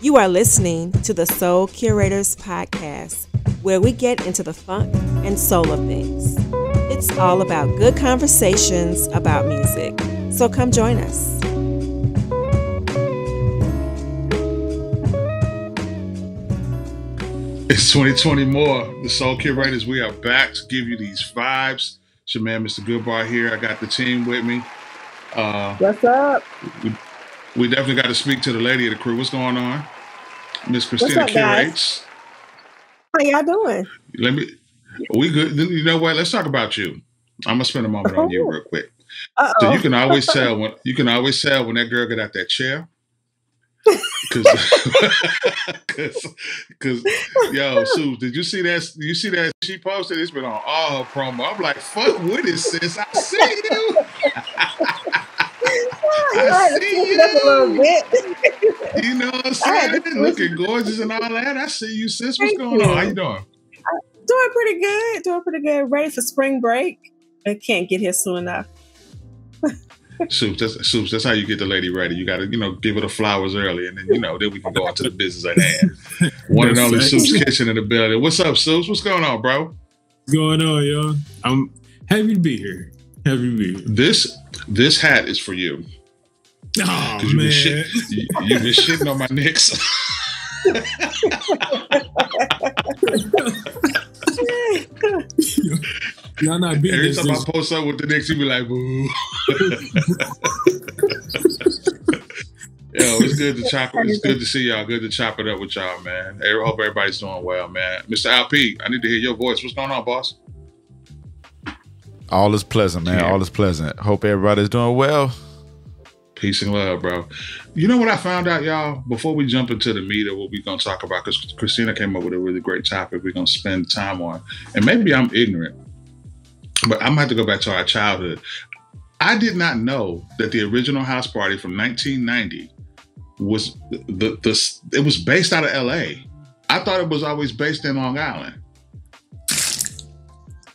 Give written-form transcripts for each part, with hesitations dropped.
You are listening to the Soul Curators podcast, where we get into the funk and soul of things. It's all about good conversations about music. So come join us. It's 2020 more. The Soul Curators, we are back to give you these vibes. It's your man, Mr. Goodbar here. I got the team with me. What's up? We definitely got to speak to the lady of the crew. What's going on? Miss Christina Curates. How y'all doing? We good. You know what? Let's talk about you. I'm gonna spend a moment on you real quick. Uh-oh. So you can always tell when that girl get out that chair. Cause yo, Sue, did you see that? You see that she posted? It's been on all her promo. I'm like, fuck with it, sis. I see you. I see you. A little bit. You know what I'm saying? Looking gorgeous and all that. I see you, sis. What's going on? How you doing? Doing pretty good. Ready for spring break. I can't get here soon enough. Soups, that's how you get the lady ready. You got to, give her the flowers early, and then, then we can go into the business at hand. One and only Soups Kitchen in the building. What's up, Soups? What's going on, bro? What's going on, yo? I'm happy to be here. This hat is for you. Oh, man. You've been shitting on my Knicks. Y'all not beating Every this. time I post up with the Knicks, you be like, boo. Yo, it's good to chop. It's good to see y'all. Good to chop it up with y'all, man. I hope everybody's doing well, man. Mr. LP, I need to hear your voice. What's going on, boss? All is pleasant, man. All is pleasant. Hope everybody's doing well. Peace and love, bro. You know what I found out, y'all? Before we jump into the meat of what we're going to talk about, because Christina came up with a really great topic we're going to spend time on. And maybe I'm ignorant, but I'm going to have to go back to our childhood. I did not know that the original house party from 1990 was it was based out of LA. I thought it was always based in Long Island.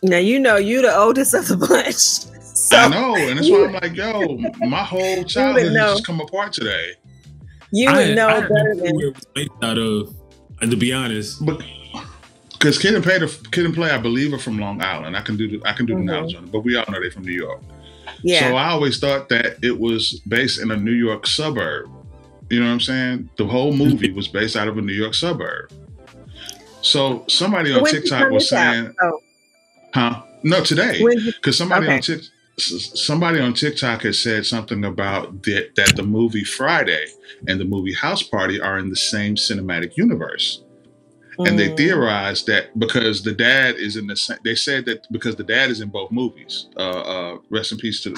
Now you the oldest of the bunch. So, I know, and that's why I'm like, yo, my whole childhood has just come apart today. You would know better than where it was based out of, and to be honest. But because Kid and Play, I believe, are from Long Island. I can do the knowledge on it, but we all know they're from New York. Yeah. So I always thought that it was based in a New York suburb. You know what I'm saying? The whole movie was based out of a New York suburb. So somebody on TikTok was saying, No, today. Because somebody on TikTok has said something about that the movie Friday and the movie House Party are in the same cinematic universe. And they theorized that because the dad is in they said that because the dad is in both movies. Rest in peace to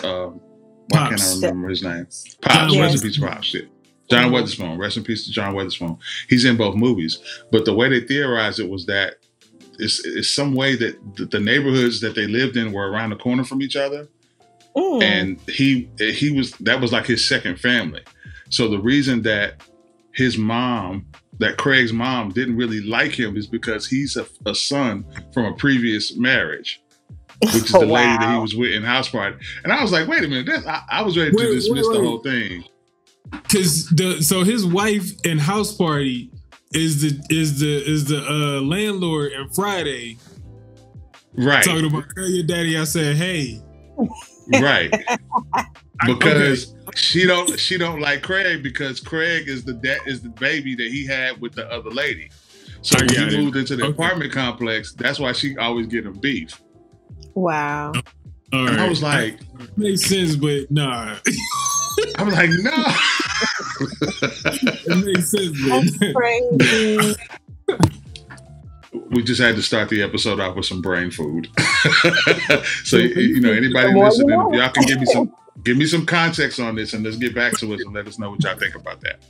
why can't I remember his name? Pops. Rest in peace to Pops. Shit. John Weatherspoon. Rest in peace to John Weatherspoon. He's in both movies. But the way they theorized it was that it's some way that the neighborhoods that they lived in were around the corner from each other. And that was like his second family. So the reason that Craig's mom didn't really like him is because he's a son from a previous marriage, which is the lady that he was with in House Party. And I was like, wait a minute, I was ready to dismiss the whole thing. Because so his wife in House Party is the landlord in Friday, right? Talking about your daddy. I said, hey, right, because she don't like Craig because Craig is the baby that he had with the other lady. So when he moved into the apartment complex, that's why she always get him beef. Wow. All right. I was like, makes sense, but nah. I was like, no. It makes sense, man. That's crazy. We just had to start the episode off with some brain food. So anybody listening, y'all can give me some context on this, and let's get back to it and let us know what y'all think about that.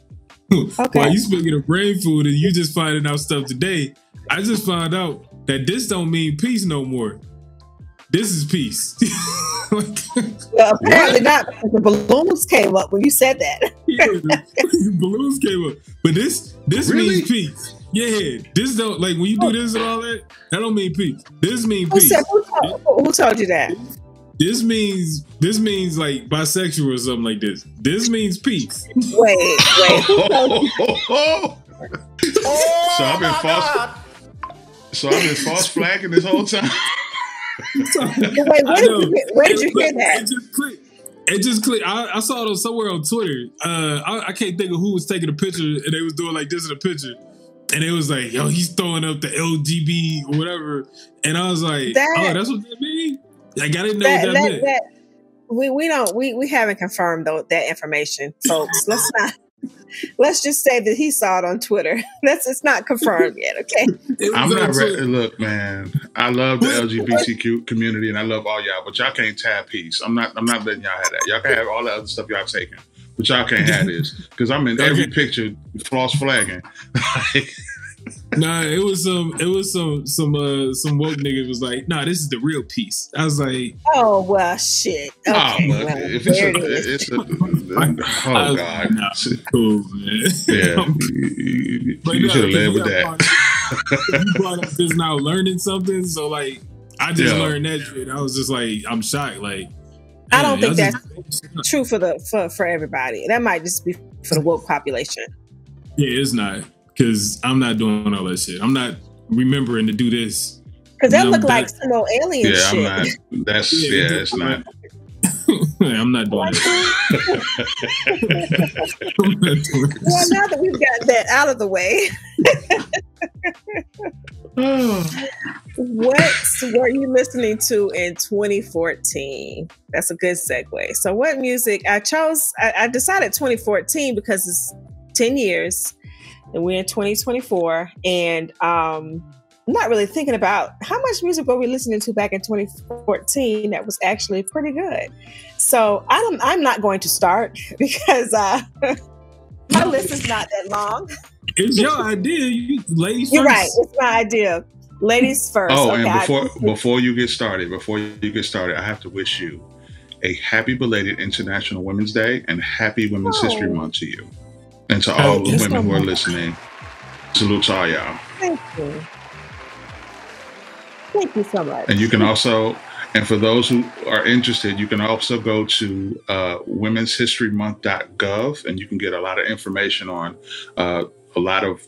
Okay. While you speaking of brain food and you just finding out stuff today, I just found out that this don't mean peace no more. This is peace. Well, apparently not. The balloons came up when you said that. Yeah, the balloons came up, but this really? means peace. Yeah, this don't like when you do this and all that. That don't mean peace. This means peace. Who told you that? This means like bisexual or something like this. This means peace. Wait. Who told you? So I've been false flagging this whole time. Wait, where did you hear that? It just clicked. I saw it somewhere on Twitter. I can't think of who was taking a picture, and they was doing like this in a picture, and it was like, "Yo, he's throwing up the LGB or whatever," and I was like, "Oh, that's what that means." Like, I didn't know what that meant. We haven't confirmed that information, folks. Let's just say that he saw it on Twitter. It's not confirmed yet, okay? I'm not ready. Look, man, I love the LGBTQ community and I love all y'all, but y'all can't tab peace. I'm not letting y'all have that. Y'all can have all the other stuff y'all taking, but y'all can't have this because I'm in every picture false flagging. Nah, it was some woke niggas was like, nah, this is the real piece. I was like, oh well, shit. Okay, oh god, nah, cool, man. Yeah, you should have led with that. You brought up this now, learning something. So like, I just learned that shit. I was just like, I'm shocked. Like, I don't think that's true for everybody. That might just be for the woke population. Yeah, it's not. Because I'm not doing all that shit. I'm not remembering to do this. Because that looked like some old alien shit. I'm not. It's not. I'm not doing that. Well, now that we've got that out of the way, what were you listening to in 2014? That's a good segue. So what music? I decided 2014 because it's 10 years. And we're in 2024, and I'm not really thinking about how much music were we listening to back in 2014 that was actually pretty good. So I'm not going to start because my list is not that long. It's your idea, ladies. You're right. It's my idea. Ladies first. Oh, okay, and before you get started, I have to wish you a happy belated International Women's Day and happy Women's History Month to you. And to all the women who are listening, salute to all y'all. Thank you. Thank you so much. And you can also, and for those who are interested, you can also go to womenshistorymonth.gov and you can get a lot of information on a lot of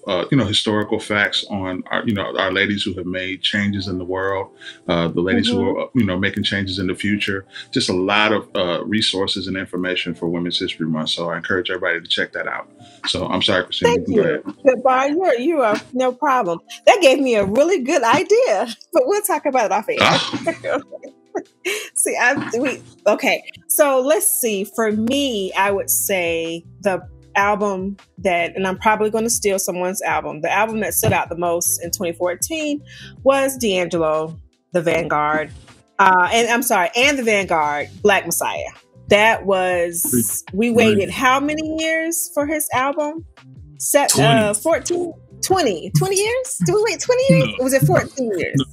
historical facts on our ladies who have made changes in the world, the ladies who are making changes in the future. Just a lot of resources and information for Women's History Month. So I encourage everybody to check that out. So I'm sorry, Christine. Thank you. But Bar, you are no problem. That gave me a really good idea, but we'll talk about it off air. See, okay. So let's see. For me, I would say the album and I'm probably going to steal someone's album. The album that stood out the most in 2014 was D'Angelo, The Vanguard, and The Vanguard, Black Messiah. That was, we waited how many years for his album? 20 years? Did we wait 20 years? No. Or was it 14 years? No.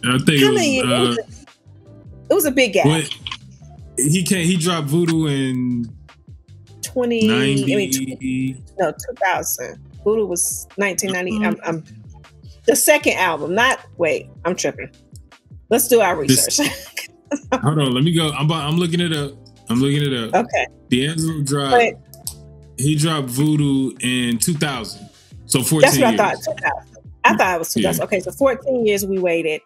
I think how many years? It was a big gap. He dropped Voodoo in 2000. Voodoo was 1990. I'm the second album. I'm tripping. Let's do our research. Hold on, let me go. I'm looking it up. Okay. D'Angelo dropped. He dropped Voodoo in 2000. So 14 That's what years. I thought. 2000. I thought it was 2000. Yeah. Okay, so 14 years we waited,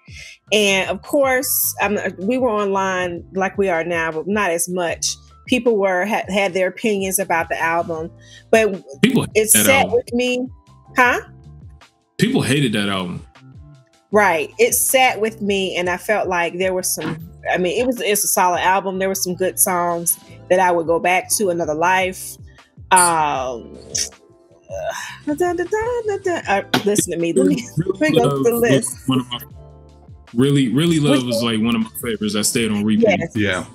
and of course, we were online like we are now, but not as much. People had their opinions about the album, but it sat with me. Huh? People hated that album. Right. It sat with me, and I felt like there were some. I mean, it's a solid album. There were some good songs that I would go back to. Another Life. Listen to me. Let me go through the list. Really Love was like one of my favorites. I stayed on repeat. Yes. Yeah.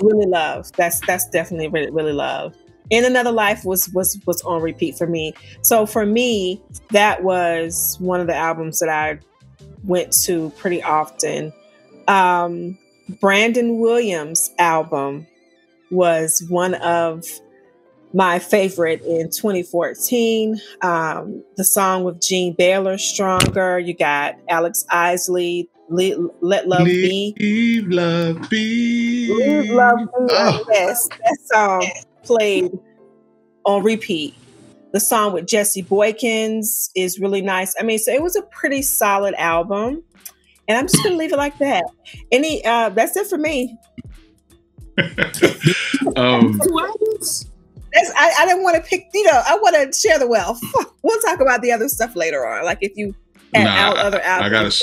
Really Love. That's definitely Really Love. And Another Life was on repeat for me. So for me, that was one of the albums that I went to pretty often. Brandon Williams' album was one of my favorite in 2014. The song with Gene Baylor, Stronger. You got Alex Isley, Let Love Be. Leave Love Be. Leave Love Be. Oh. Yes, that song played on repeat. The song with Jesse Boykins is really nice. I mean, so it was a pretty solid album. And I'm just going to leave it like that. That's it for me. I didn't want to pick, I want to share the wealth. We'll talk about the other stuff later on. Like if you add other albums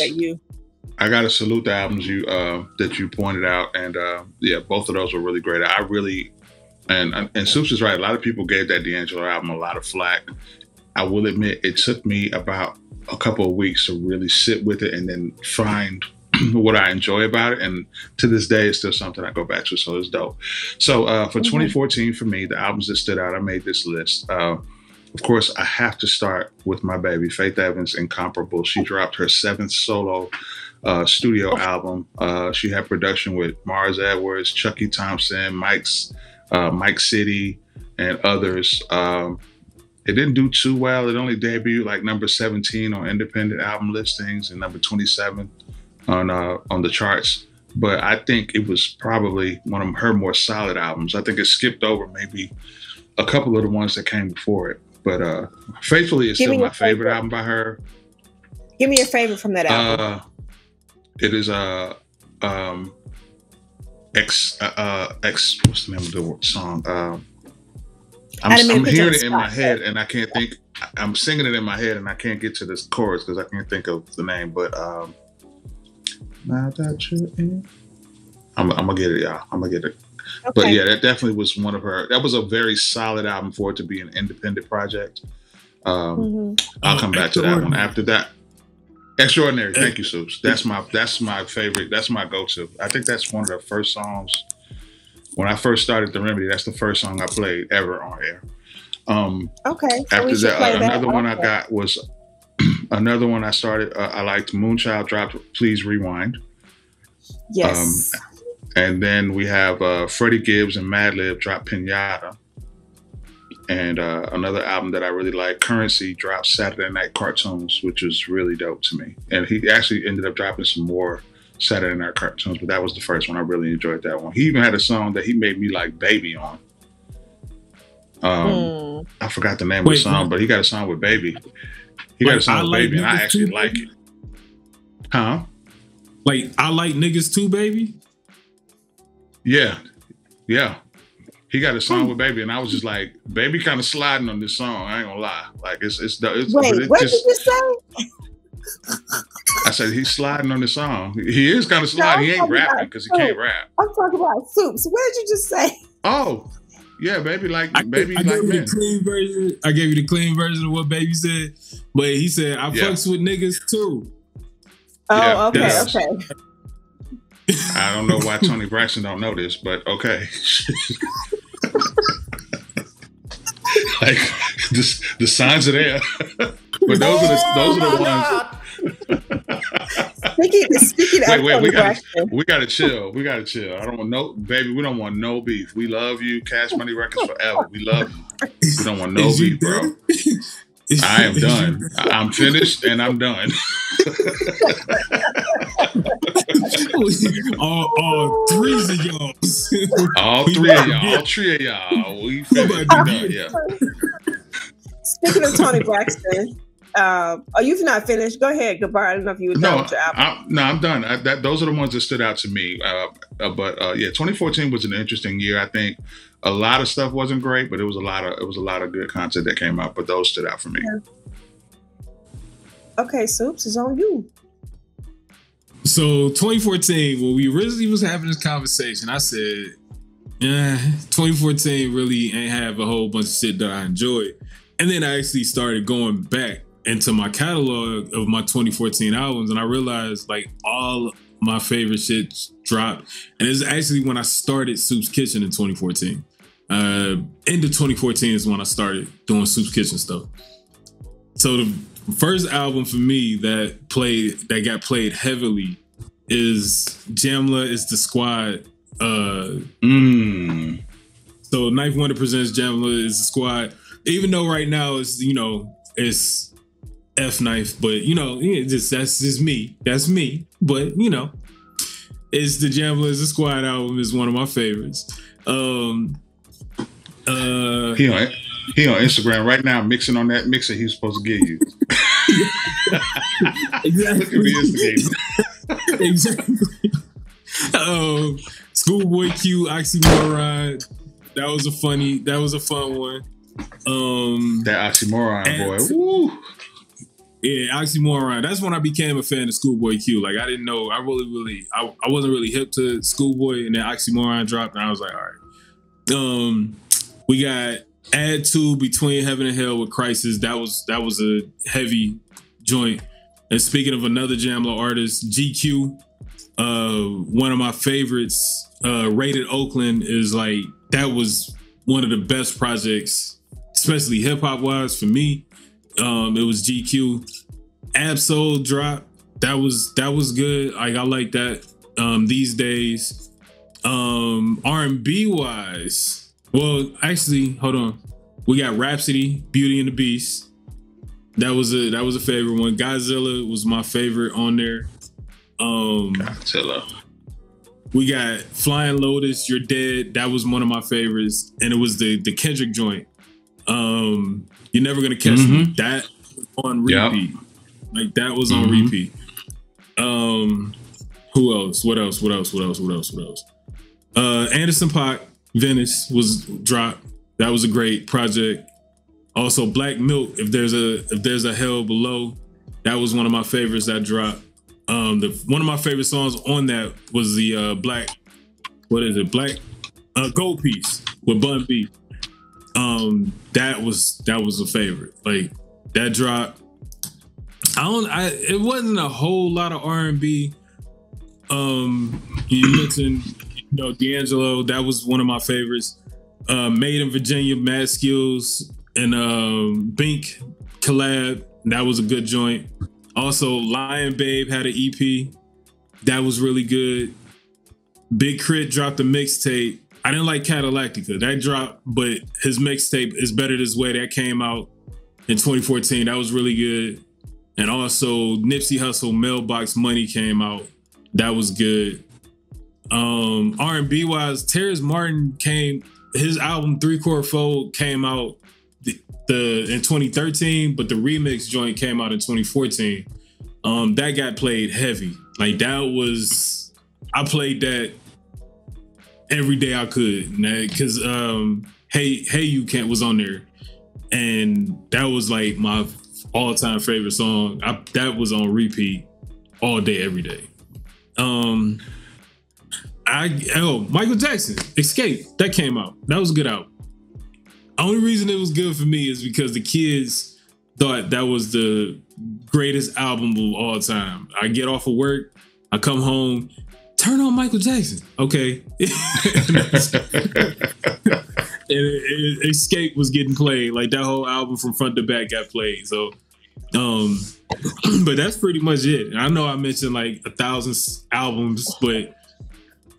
I got to salute the albums that you pointed out. And both of those were really great. I really, and Soups is right. A lot of people gave that D'Angelo album a lot of flack. I will admit it took me about a couple of weeks to really sit with it and then find what I enjoy about it. And to this day, it's still something I go back to. So it's dope. So for 2014, for me, the albums that stood out, I made this list. Of course, I have to start with my baby, Faith Evans, Incomparable. She dropped her 7th solo studio album. She had production with Mars Edwards, Chucky Thompson, Mike City, and others. It didn't do too well. It only debuted like number 17 on independent album listings and number 27 on the charts. But I think it was probably one of her more solid albums. I think it skipped over maybe a couple of the ones that came before it. But Faithfully is still my favorite album by her. Give me your favorite from that album. It is X. What's the name of the song? I'm hearing it in my head, and I can't think. I'm singing it in my head, and I can't get to this chorus because I can't think of the name. But now that you're in, I'm gonna get it, y'all. I'm gonna get it. Okay. But yeah, that definitely was one of her. That was a very solid album for it to be an independent project. I'll come back to that one after that. Extraordinary. Thank you, Soups. That's my favorite. That's my go-to. I think that's one of the first songs. When I first started The Remedy, that's the first song I played ever on air. Okay. So after that, another one I got was another one I started. I liked Moonchild dropped Please Rewind. Yes. And then we have Freddie Gibbs and Madlib dropped Pinata. And another album that I really like, Currency, dropped Saturday Night Cartoons, which was really dope to me. And he actually ended up dropping some more Saturday Night Cartoons, but that was the first one. I really enjoyed that one. He even had a song that he made me like Baby on. I forgot the name of the song, but he got a song with Baby. He got a song with Baby, and I actually like it. Huh? Like, I like niggas too, baby? Yeah. He got a song with Baby, and I was just like, Baby kind of sliding on this song. I ain't gonna lie. Like, it's Wait, what did you say? I said he's sliding on the song. He is kind of sliding. He ain't rapping because he can't rap. I'm talking about Soups. What did you just say? Oh, yeah, Baby like I gave you the clean version. I gave you the clean version of what Baby said, but he said I fucks with niggas too. Oh, yeah, okay. I don't know why Tony Braxton don't know this, but okay. Like the signs are there, but those are the ones. Speaking wait, we gotta chill. We gotta chill. I don't want no baby. We don't want no beef. We love you, Cash Money Records forever. We love you. We don't want no beef, bro. I am done. I'm finished and I'm done. all three of y'all. All three of y'all. We finished. Done, yeah. Speaking of Tony Braxton, you've not finished. Go ahead, Gabar. I don't know if you were done with your album. I'm done. Those are the ones that stood out to me. But 2014 was an interesting year. I think a lot of stuff wasn't great, but it was a lot of good content that came out. But those stood out for me. Yeah. Okay, Soups, is on you. So 2014, when we originally was having this conversation, I said, 2014 really ain't have a whole bunch of shit that I enjoyed. And then I actually started going back into my catalog of my 2014 albums, and I realized like all my favorite shit dropped. And it's actually when I started Soup's Kitchen in 2014. End of 2014 is when I started doing Soup's Kitchen stuff. So the first album for me that got played heavily is Jamla is the Squad. So Knife Wonder presents Jamla is the Squad. Even though right now it's F Knife, but that's just me. That's me. But it's the Jamla is the Squad album is one of my favorites. He on Instagram right now mixing on that mixer he's supposed to give you. Exactly. Look at me instigating. Exactly. Schoolboy Q, Oxymoron. That was a fun one. That Oxymoron boy. Woo. Yeah, Oxymoron. That's when I became a fan of Schoolboy Q. Like I didn't know. I wasn't really hip to Schoolboy, and then Oxymoron dropped, and I was like, all right. We got Add To Between Heaven and Hell with Crisis. That was a heavy joint. And speaking of another Jamla artist, GQ, one of my favorites, Rated Oakland, is like, that was one of the best projects, especially hip hop wise for me. It was GQ. Absol drop. That was good. Like I like that. These days, R&B wise, well, actually, hold on. We got Rhapsody, Beauty and the Beast. That was a favorite one. Godzilla was my favorite on there. Godzilla. We got Flying Lotus, You're Dead. That was one of my favorites, and it was the Kendrick joint. You're Never Gonna Catch Me. That was on repeat. Yep. Like that was on repeat. Who else? What else? Anderson .Paak, Venice was dropped. That was a great project. Also, Black Milk, If There's a Hell Below. That was one of my favorites that dropped. One of my favorite songs on that was the Black Gold Piece with Bun B. That was a favorite. Like that dropped. It wasn't a whole lot of R&B. You mentioned, D'Angelo. That was one of my favorites. Made in Virginia, Mad Skills, and Bink collab. That was a good joint. Also, Lion Babe had an EP. That was really good. Big Crit dropped a mixtape. I didn't like Cadillactica. That dropped, but his mixtape Is Better This Way. That came out in 2014. That was really good. And also Nipsey Hussle, Mailbox Money came out. That was good. R&B wise, Terrence Martin his album 3 Chord Fold came out in 2013, but the remix joint came out in 2014. That got played heavy. Like I played that every day I could, because Hey You Can't was on there, and that was like my all-time favorite song. That was on repeat all day, every day. Michael Jackson, Escape, that came out. That was a good album. Only reason it was good for me is because the kids thought that was the greatest album of all time. I get off of work, I come home, turn on Michael Jackson. Okay. And Escape was getting played. Like that whole album from front to back got played. So, but that's pretty much it. I know I mentioned like 1,000 albums, but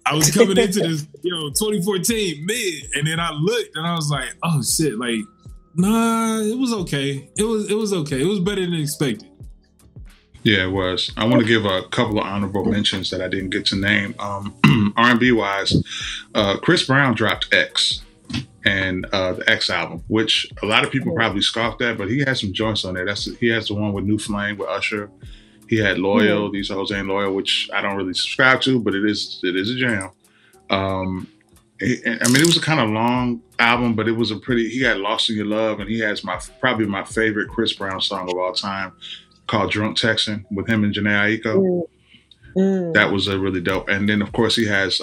I was coming into this, 2014 mid, and then I looked and I was like, oh shit, like, nah, it was okay. It was okay. It was better than expected. Yeah, it was. I want to give a couple of honorable mentions that I didn't get to name. R&B wise, Chris Brown dropped X, and the X album, which a lot of people probably scoffed at, but he had some joints on there. He has the one with New Flame with Usher. He had Loyal, These Hoes Ain't Loyal, which I don't really subscribe to, but it is a jam. It was a kind of long album, but it was he had Lost in Your Love, and he has probably my favorite Chris Brown song of all time called Drunk Texan with him and Janae Aiko. That was a really dope. And then, of course, he has,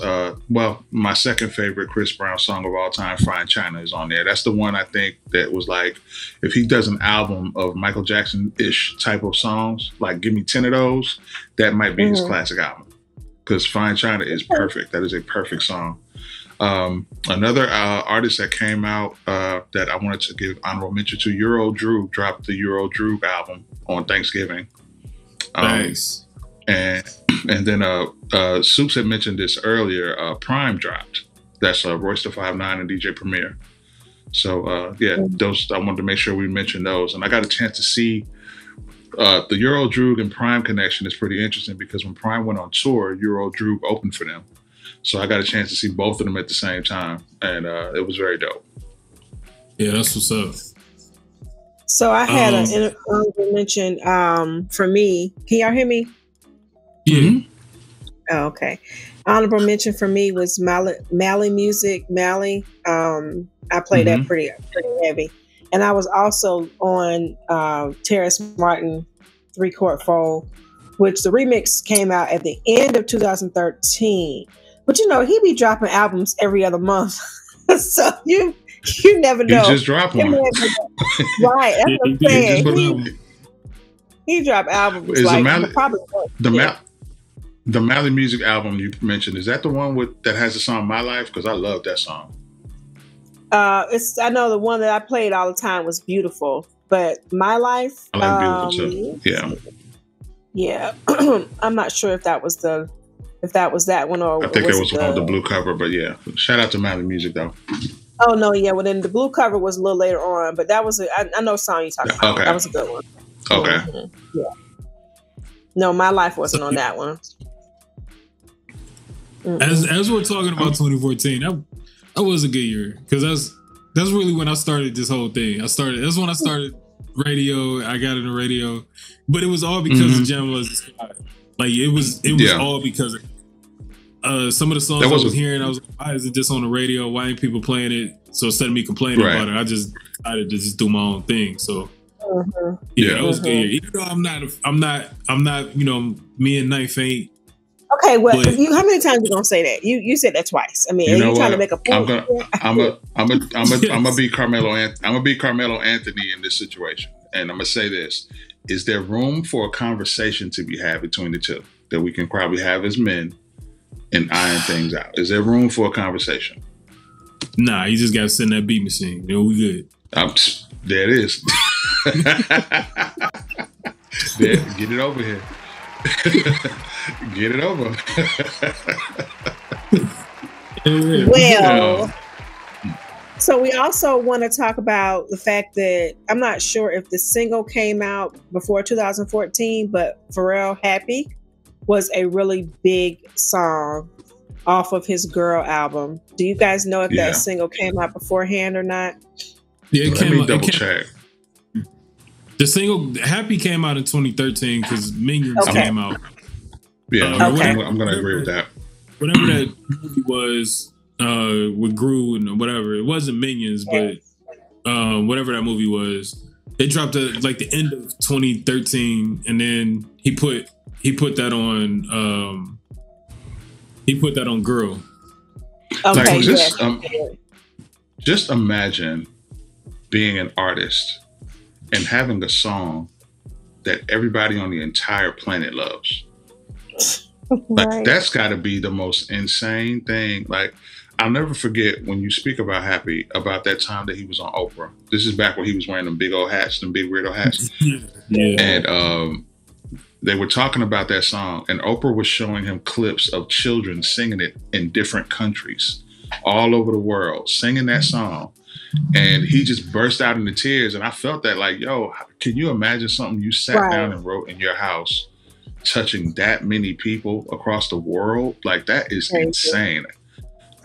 my second favorite Chris Brown song of all time, Fine China, is on there. That's the one I think that was like, if he does an album of Michael Jackson-ish type of songs, like give me 10 of those, that might be his classic album. Because Fine China is perfect. That is a perfect song. Another artist that came out that I wanted to give honorable mention to, Euro Droog, dropped the Euro Droog album on Thanksgiving. Nice. And then Soups had mentioned this earlier. Prime dropped. That's Royce da 5'9" and DJ Premier. So those, I wanted to make sure we mentioned those. And I got a chance to see the Euro Droog and Prime connection is pretty interesting because when Prime went on tour, Euro Droog opened for them. So I got a chance to see both of them at the same time, and it was very dope. Yeah, that's what's up. So I had an honorable mention for me. Can y'all hear me? Yeah. Oh, okay. Honorable mention for me was Mally Music. Mally. I played that pretty heavy. And I was also on Terrace Martin 3-Quart Fold, which the remix came out at the end of 2013. But you know, he be dropping albums every other month. So you never know. He just dropped one. Right. That's what I'm saying. He dropped albums. Is like the Mally Music album you mentioned, is that the one that has the song My Life? Because I love that song. I know the one that I played all the time was Beautiful, but My Life. I like Beautiful too. Yeah. Yeah. I'm not sure if that was that one or I think it was one with the blue cover, but yeah. Shout out to Mally Music though. Oh no, yeah. Well, then the blue cover was a little later on, but that was I know the song you're talking about. Okay. That was a good one. Okay. Mm-hmm. Yeah. No, My Life wasn't on that one. As we're talking about 2014, that was a good year because that's really when I started this whole thing. That's when I started radio. I got into radio, but it was all because of Jam Was the Sky. Like it was all because of some of the songs I was hearing. I was like, why is it just on the radio? Why ain't people playing it? So instead of me complaining about it, I just decided to just do my own thing. So it was a good year. Even though I'm not. You know, me and Knife ain't. Okay, well, how many times you gonna say that? You said that twice. I mean, are you trying to make a point? I'm gonna be Carmelo. I'm gonna be Carmelo Anthony in this situation, and I'm gonna say this: is there room for a conversation to be had between the two that we can probably have as men and iron things out? Is there room for a conversation? Nah, you just gotta send that beat machine. You know, we good. There it is. There, get it over here. Get it over. Well, so we also want to talk about the fact that I'm not sure if the single came out before 2014, but Pharrell Happy was a really big song off of his Girl album. Do you guys know if that single came out beforehand or not? Yeah, Let me double check. The single Happy came out in 2013 because Minions came out. Yeah, I'm going to agree with that. Whatever that movie was with Gru and whatever, it wasn't Minions, but whatever that movie was, it dropped at like the end of 2013, and then he put that on Girl. Okay, like, just imagine being an artist and having a song that everybody on the entire planet loves. Like that's got to be the most insane thing. Like I'll never forget when you speak about Happy, about that time that he was on Oprah. This is back when he was wearing them big old hats, them big weirdo hats. And they were talking about that song, and Oprah was showing him clips of children singing it in different countries all over the world, singing that song. And he just burst out into tears. And I felt that like, yo, can you imagine something you sat down and wrote in your house touching that many people across the world? Like that is insane.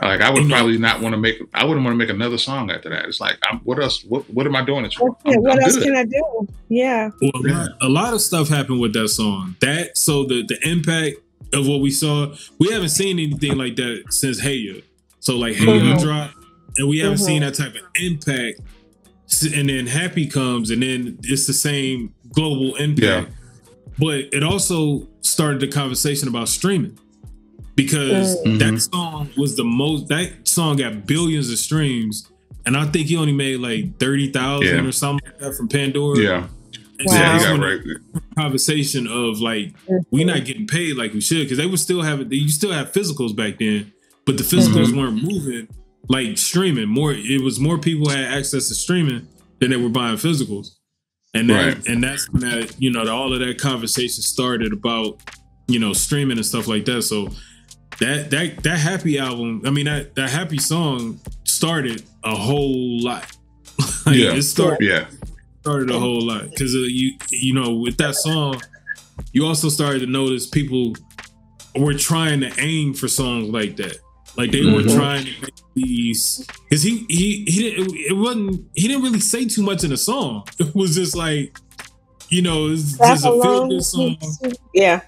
Like I would probably not want to make, I wouldn't want to make another song after that. It's like, what else? What am I doing this for? What else can I do? Yeah. Well, a lot of stuff happened with that song. So the impact of what we saw, we haven't seen anything like that since Hey Ya. So like Hey Ya dropped, and we haven't seen that type of impact. And then Happy comes, and then it's the same global impact. Yeah. But it also started the conversation about streaming, because that song was that song got billions of streams, and I think he only made like 30,000 or something like that from Pandora. Yeah. And so he got right. Conversation of like, we're not getting paid like we should, because you still have physicals back then, but the physicals weren't moving like streaming. It was more people had access to streaming than they were buying physicals. And that's when that, all of that conversation started about, streaming and stuff like that. So that Happy album, that Happy song started a whole lot. It started a whole lot. Because, with that song, you also started to notice people were trying to aim for songs like that. Like they were trying to make these, because he didn't really say too much in the song. It was just like, it's just a feel good song. Yeah,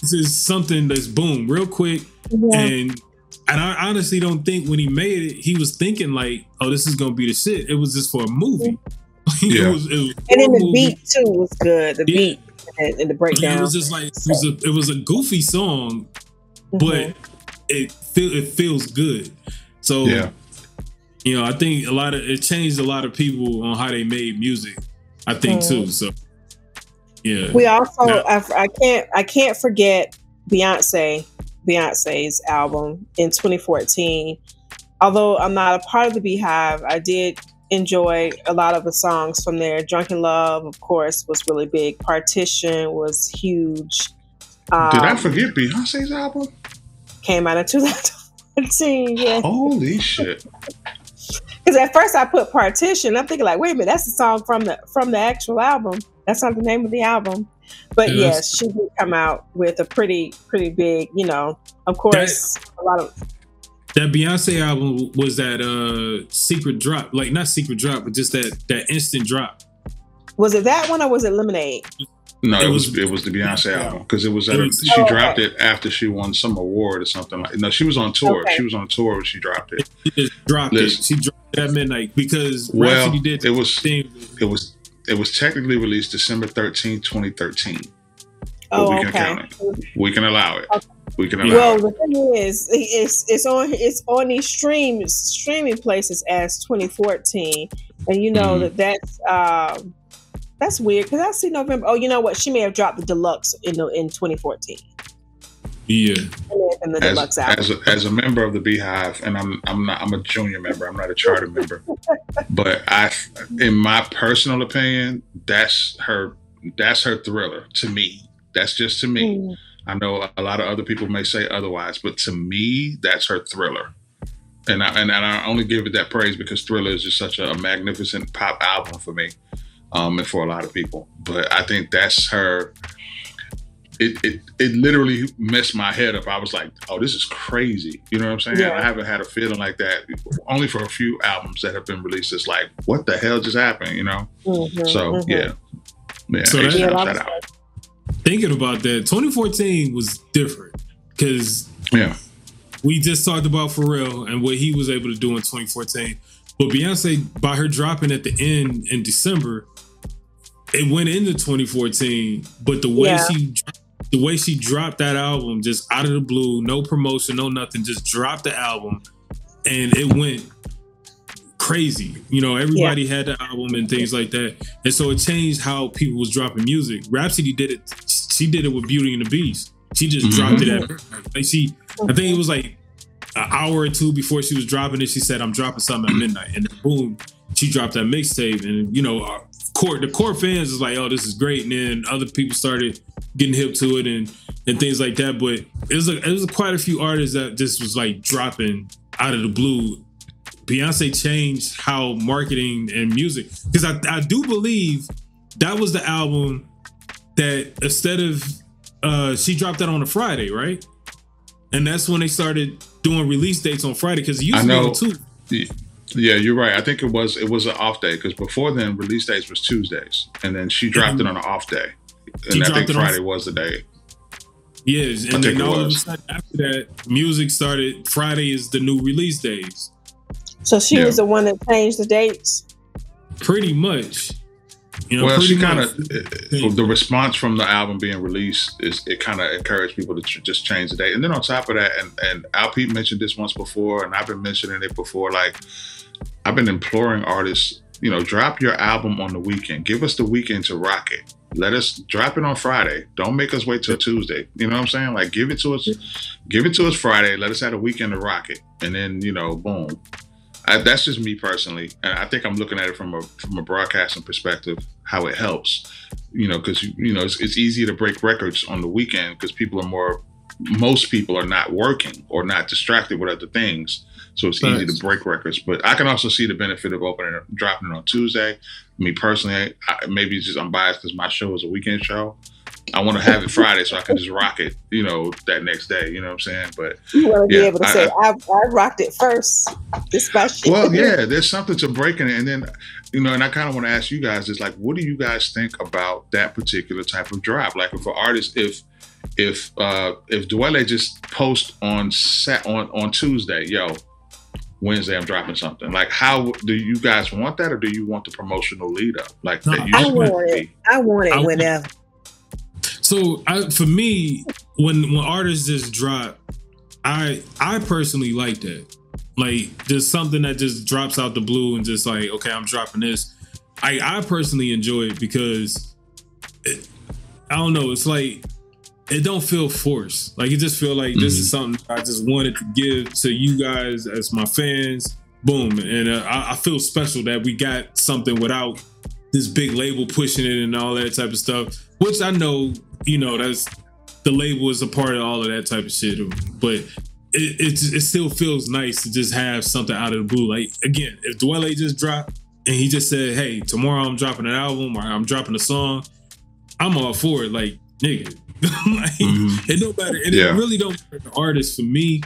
this is something that's boom real quick, and I honestly don't think when he made it he was thinking like, oh, this is gonna be the shit. It was just for a movie. Yeah. it was and then the beat too was good. The beat and the breakdown. It was just like it was a goofy song, but it feels good. So I think it changed a lot of people on how they made music. I think too. So yeah. We also I can't forget Beyonce's album in 2014. Although I'm not a part of the Beehive, I did enjoy a lot of the songs from there. Drunken Love, of course, was really big. Partition was huge. Did I forget Beyonce's album? Came out in 2014. Yeah. Holy shit! Because at first I put Partition, I'm thinking like, wait a minute, that's the song from the actual album. That's not the name of the album. But yes, she did come out with a pretty big, of course, a lot of. That Beyonce album was that secret drop, like not secret drop, but just that instant drop. Was it that one or was it Lemonade? No, it was the Beyonce album because she dropped it after she won some award or something like. No, she was on tour. Okay. She was on tour when she dropped it. She just dropped it. She dropped it at midnight because Rhapsody did. It was technically released December 13th, 2013. Oh, we can count it. We can allow it. Okay. We can allow it. The thing is, it's on these streaming places as 2014, and that's weird because I see November. Oh, you know what? She may have dropped the deluxe in 2014. Yeah, in the deluxe album. As a member of the Beehive, and I'm a junior member. I'm not a charter member, but in my personal opinion, that's her Thriller to me. That's just to me. I know a lot of other people may say otherwise, but to me, that's her Thriller. And I only give it that praise because Thriller is just such a magnificent pop album for me, and for a lot of people. But I think that's her. It literally messed my head up. I was like, oh, this is crazy. You know what I'm saying? Yeah. I haven't had a feeling like that only for a few albums that have been released. It's like, what the hell just happened? Yeah. So shout out. Thinking about that, 2014 was different because we just talked about Pharrell and what he was able to do in 2014. But Beyonce, by her dropping at the end in December, it went into 2014. But the way she dropped that album just out of the blue, no promotion, no nothing, just dropped the album, and it went crazy. Everybody had the album and things like that, and so it changed how people was dropping music. Rhapsody did it. She did it with Beauty and the Beast. She just dropped it at I think it was like an hour or two before she was dropping it. She said, "I'm dropping something at midnight," and then boom, she dropped that mixtape. And the core fans is like, "Oh, this is great," and then other people started getting hip to it and things like that. But it was quite a few artists that just was like dropping out of the blue. Beyonce changed how marketing and music, because I do believe that was the album that instead of she dropped that on a Friday, right? And that's when they started doing release dates on Friday, because it used to be on Tuesday. Yeah, you're right. I think it was an off day, because before then release dates was Tuesdays, and then she dropped it on an off day, and I think Friday was the day. Yes, and then all of a sudden after that, music started. Friday is the new release days. So she was the one that changed the dates? Pretty much. She kind of, the response from the album being released it kind of encouraged people to just change the date. And then on top of that, and Al Pete mentioned this once before, and I've been mentioning it before, like I've been imploring artists, drop your album on the weekend. Give us the weekend to rock it. Let us drop it on Friday. Don't make us wait till Tuesday. You know what I'm saying? Like give it to us Friday. Let us have a weekend to rock it. And then, boom. That's just me personally, and I think I'm looking at it from a broadcasting perspective, how it helps, because it's easier to break records on the weekend because most people are not working or not distracted with other things, so it's easy to break records. But I can also see the benefit of dropping it on Tuesday. Me personally, maybe it's just I'm biased because my show is a weekend show, I want to have it Friday so I can just rock it, that next day. You know what I'm saying? But you want to be able to say, I rocked it first. This my shit. Well, yeah, there's something to breaking it. And then, and I kind of want to ask you guys is like, what do you guys think about that particular type of drop? Like if an artist, if Dwele just post on Tuesday, Wednesday I'm dropping something. Like, how do you guys want that, or do you want the promotional lead up? Like that I want it whenever. So for me, when artists just drop, I personally like that. Like just something that just drops out the blue and just like, okay, I'm dropping this. I personally enjoy it because I don't know. It's like it don't feel forced. Like it just feel like this is something I just wanted to give to you guys as my fans. Boom, and I feel special that we got something without this big label pushing it and all that type of stuff. Which I know, that's the label is a part of all of that type of shit. But it still feels nice to just have something out of the blue. Like again, if Dwele just dropped and he just said, "Hey, tomorrow I'm dropping an album or I'm dropping a song," I'm all for it. Like nigga, it don't matter. And it really don't matter the artist for me.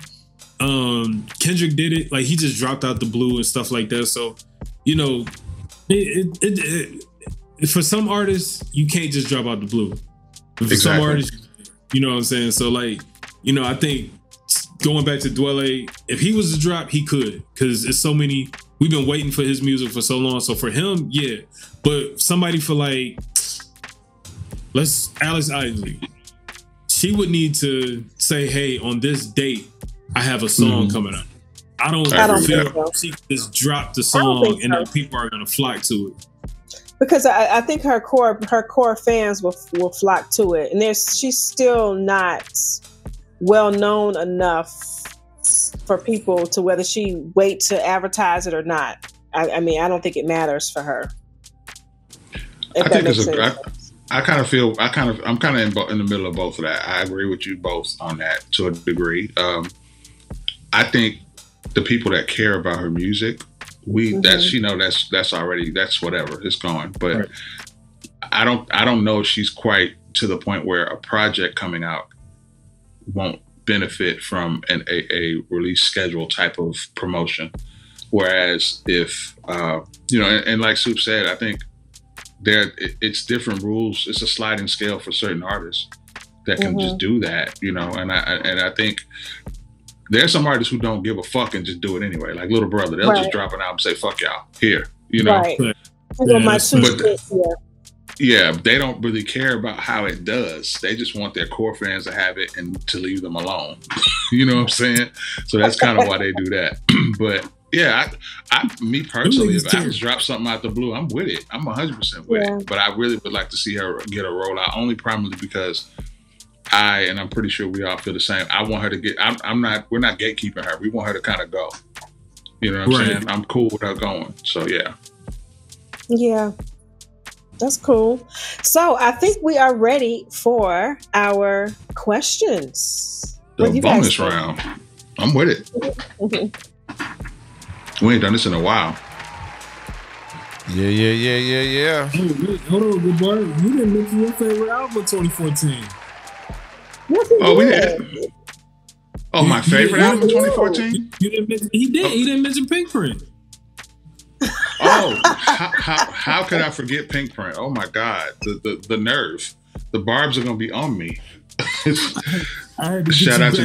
Kendrick did it. Like he just dropped out the blue and stuff like that. So for some artists you can't just drop out the blue. For some artists, you know what I'm saying. So like I think. Going back to Dwele, if he was to drop, he could, because it's so many. We've been waiting for his music for so long. So for him, yeah. But somebody for like, Alice Isley, she would need to say, "Hey, on this date, I have a song coming up." I don't feel she just dropped the song and then people are gonna flock to it. Because I think her core fans will flock to it, and she's still not well known enough for people to whether she wait to advertise it or not. I mean, I don't think it matters for her. I'm kind of in the middle of both of that. I agree with you both on that to a degree. I think the people that care about her music, that's already, that's whatever, it's gone. But right. I don't know if she's quite to the point where a project coming out won't benefit from a release schedule type of promotion. Whereas if, and like Soup said, I think it's different rules. It's a sliding scale for certain artists that can just do that, and I think there's some artists who don't give a fuck and just do it anyway. Like Little Brother, they'll just drop it out and say, "Fuck y'all, here," Right. Yeah, they don't really care about how it does. They just want their core fans to have it and to leave them alone. You know what I'm saying? So that's kind of why they do that. But yeah, me personally, if I just drop something out the blue, I'm with it. I'm 100% with it. But I really would like to see her get a rollout, only primarily because and I'm pretty sure we all feel the same. I want her to get. We're not gatekeeping her. We want her to kind of go. You know what I'm saying? I'm cool with her going. So yeah. Yeah. That's cool. So I think we are ready for our questions. The bonus round. I'm with it. We ain't done this in a while. Yeah. Hold on, good boy. You didn't mention your favorite album of 2014. Oh, we did. Oh, my favorite album of 2014? You didn't mention, he did. He didn't mention Pink Print. Oh, how could I forget Pink Print? Oh my God, the nerve. The barbs are gonna be on me. Shout out to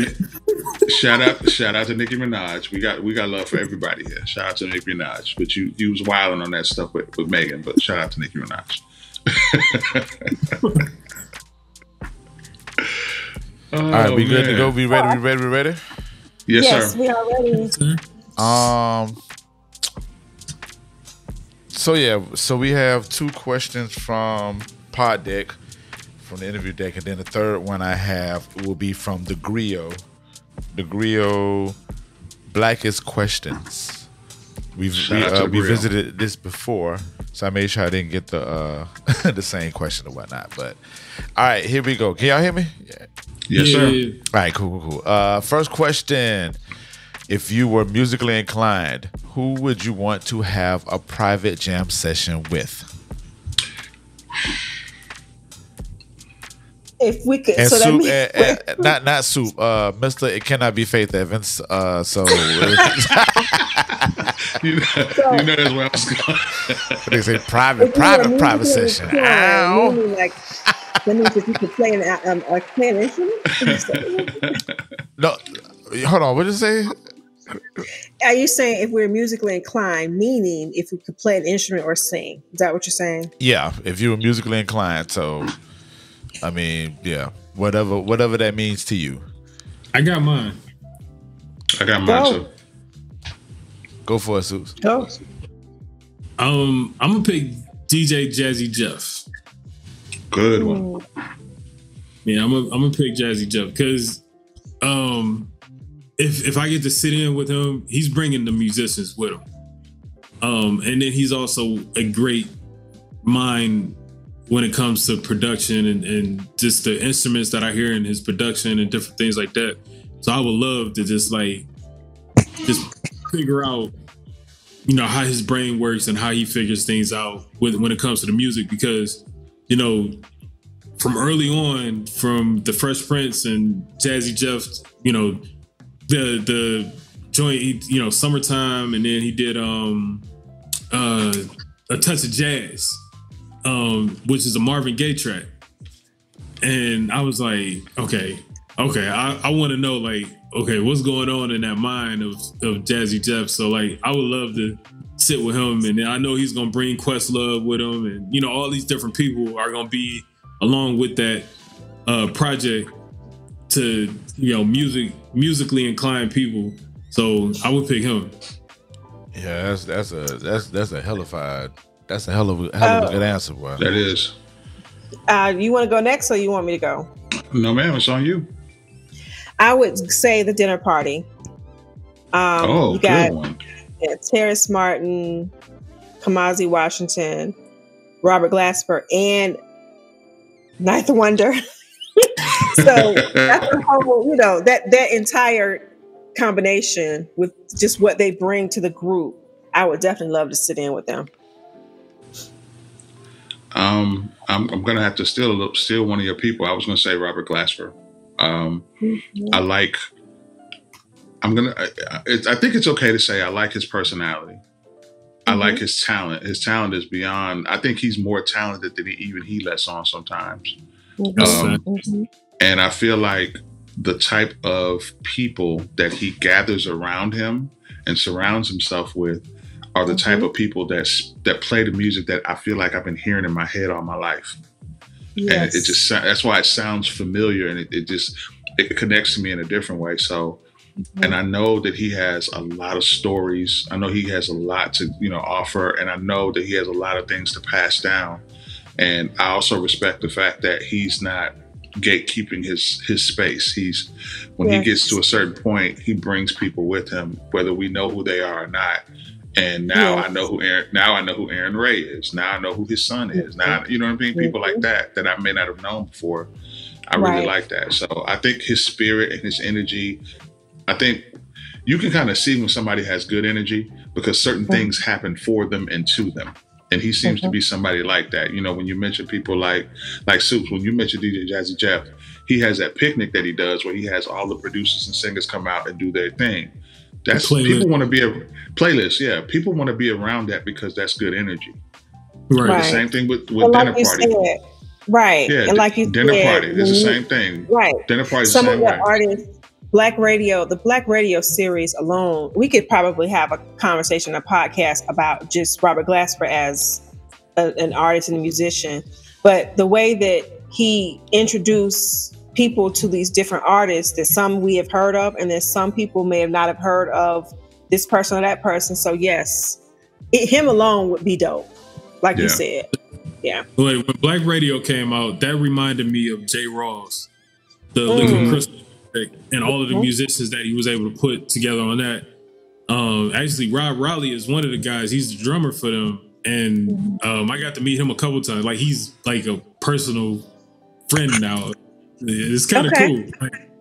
Nicki Minaj. We got love for everybody here. Shout out to Nicki Minaj. But you was wilding on that stuff with Megan. But shout out to Nicki Minaj. All right, we good to go. We ready? Yes, sir. We are ready. So we have two questions from Poddeck, from the interview deck, and then the third one I have will be from the Griot. The Griot Blackest Questions. We visited this before, so I made sure I didn't get the the same question or whatnot. But all right, here we go. Can y'all hear me? Yeah. Yes, sir. All right, cool. First question. If you were musically inclined, who would you want to have a private jam session with? If we could, and so Soup, that means not Soup, Mr. It Cannot Be Faith Evans. So you know that's where I was going. they say private session. Ow. Meaning like that means if you could play an instrument. No, hold on. What did you say? Are you saying if we're musically inclined, meaning if we could play an instrument or sing? Is that what you're saying? Yeah, if you were musically inclined. So, I mean, yeah, whatever that means to you. I got mine. Too. Go for it, Suits. Go. I'm gonna pick DJ Jazzy Jeff. Good one. Yeah, I'm gonna pick Jazzy Jeff because if I get to sit in with him, he's bringing the musicians with him. And then he's also a great mind when it comes to production and just the instruments that I hear in his production and different things like that. So I would love to just figure out, how his brain works and how he figures things out when it comes to the music, because, from early on, from the Fresh Prince and Jazzy Jeff, the joint, Summertime, and then he did A Touch of Jazz, which is a Marvin Gaye track. And I was like, okay, I want to know, what's going on in that mind of Jazzy Jeff. So, I would love to sit with him, and I know he's going to bring Questlove with him, and, all these different people are going to be along with that project to, musically inclined people. So I would pick him. Yeah, that's a hell of a good answer, boy. That is. You want to go next, or you want me to go? No, ma'am, it's on you. I would say The Dinner Party. You got good one. Terrace Martin, Kamasi Washington, Robert Glasper, and Ninth Wonder. So that's a whole, that entire combination with just what they bring to the group. I would definitely love to sit in with them. I'm gonna have to steal one of your people. I was gonna say Robert Glasper. I think it's okay to say I like his personality. I like his talent. His talent is beyond. I think he's more talented than he lets on sometimes. And I feel like the type of people that he gathers around him and surrounds himself with are the type of people that play the music that I feel like I've been hearing in my head all my life. Yes. And that's why it sounds familiar, and it connects to me in a different way. So, and I know that he has a lot of stories. I know he has a lot to, offer, and I know that he has a lot of things to pass down. And I also respect the fact that he's not gatekeeping his space. When he gets to a certain point, he brings people with him, whether we know who they are or not. And now I know who Aaron Ray is. Now I know who his son is. Now, you know what I mean? People like that I may not have known before. I really like that. So I think his spirit and his energy, I think you can kind of see when somebody has good energy because certain things happen for them and to them. And he seems to be somebody like that. When you mention people like Soups, when you mention DJ Jazzy Jeff, he has that picnic that he does where he has all the producers and singers come out and do their thing. That's people want to be a playlist. Yeah. People want to be around that because that's good energy. Right. The same thing with Dinner Party. Right. Yeah. And like you Dinner said, Party is the same thing. Right. Dinner Party is the same way. Some of the artists, the Black Radio series alone, we could probably have a conversation, a podcast about just Robert Glasper as an artist and a musician. But the way that he introduced people to these different artists, that some we have heard of, and then some people may have not have heard of this person or that person. So yes, him alone would be dope, like you said. Yeah. When Black Radio came out, that reminded me of J. Ross, the Liquid Crystal, and all of the musicians that he was able to put together on that. Actually, Rob Raleigh is one of the guys. He's the drummer for them, and I got to meet him a couple times. Like, he's like a personal friend now. It's kind of cool.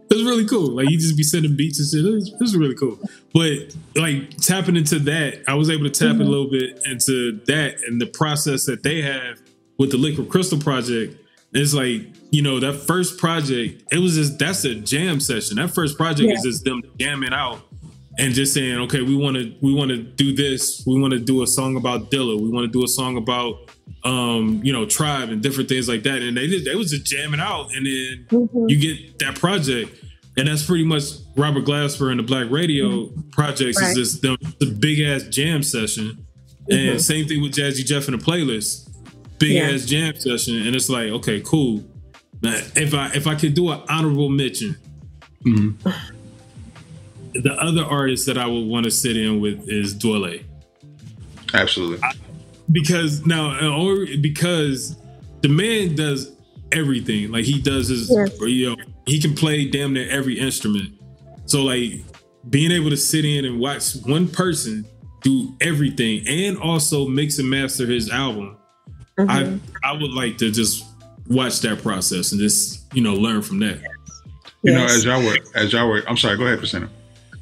It's really cool. Like, he just be sending beats and shit. It's really cool. But like tapping into that, I was able to tap a little bit into that and the process that they have with the Liquid Crystal project. It's like, that first project, that's a jam session. That first project is just them jamming out and just saying, okay, we want to do this. We want to do a song about Dilla. We want to do a song about, Tribe and different things like that. And they was just jamming out. And then you get that project. And that's pretty much Robert Glasper and the Black Radio projects is just the big ass jam session. And same thing with Jazzy Jeff and the Playlist. Big ass jam session. And it's like, okay, cool. Now, if I could do an honorable mention, the other artist that I would want to sit in with is Dwele. Absolutely. Because the man does everything. Like he does his, he can play damn near every instrument. So like being able to sit in and watch one person do everything and also mix and master his album, I would like to just watch that process and just learn from that. As y'all were, I'm sorry, go ahead, Priscilla.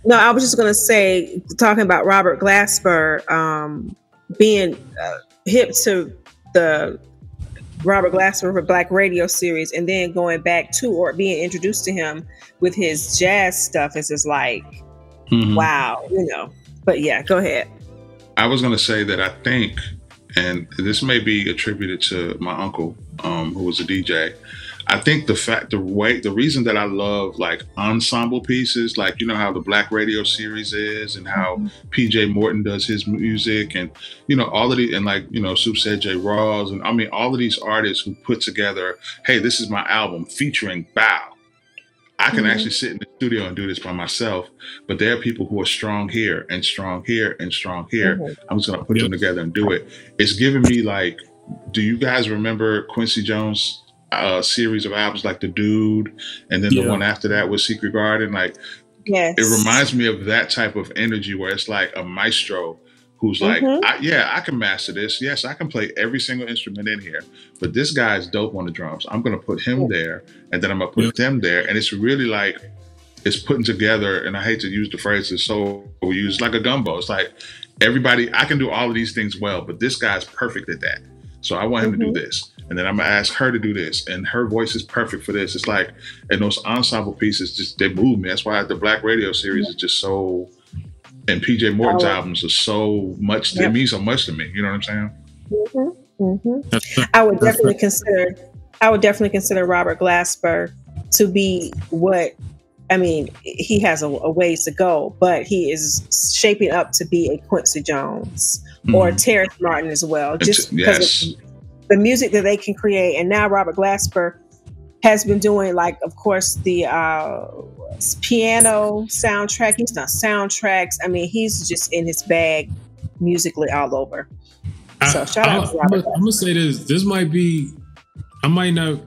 No, I was just gonna say, talking about Robert Glasper, being hip to the Robert Glasper Black Radio series, and then going back to or being introduced to him with his jazz stuff is just like, wow, But yeah, go ahead. I was gonna say that I think, and this may be attributed to my uncle, who was a DJ. I think the reason that I love like ensemble pieces, like how the Black Radio series is, and how PJ Morton does his music, and all of the, and like Soup said J. Rawls, and I mean all of these artists who put together, hey, this is my album featuring Bow. I can actually sit in the studio and do this by myself, but there are people who are strong here and strong here and strong here. I'm just gonna put them together and do it. It's giving me like, do you guys remember Quincy Jones' series of albums like The Dude, and then the one after that was Secret Garden? Like, it reminds me of that type of energy where it's like a maestro who's like, I can master this. Yes, I can play every single instrument in here, but this guy's dope on the drums. I'm going to put him there, and then I'm going to put them there. And it's really like, it's putting together, and I hate to use the phrase it's so used, like a gumbo. It's like, everybody, I can do all of these things well, but this guy's perfect at that. So I want him to do this. And then I'm going to ask her to do this. And her voice is perfect for this. It's like, and those ensemble pieces, just they move me. That's why the Black Radio series is just so, and PJ Morton's albums are so much, they mean so much to me. You know what I'm saying? I would definitely consider Robert Glasper to be what, I mean, he has a ways to go, but he is shaping up to be a Quincy Jones or Terrence Martin as well, just because of the music that they can create. And now Robert Glasper has been doing, like, of course, the piano soundtrack. He's done soundtracks. I mean, he's just in his bag musically all over. So shout out to Robert. I'm gonna say this. This might be. I might not.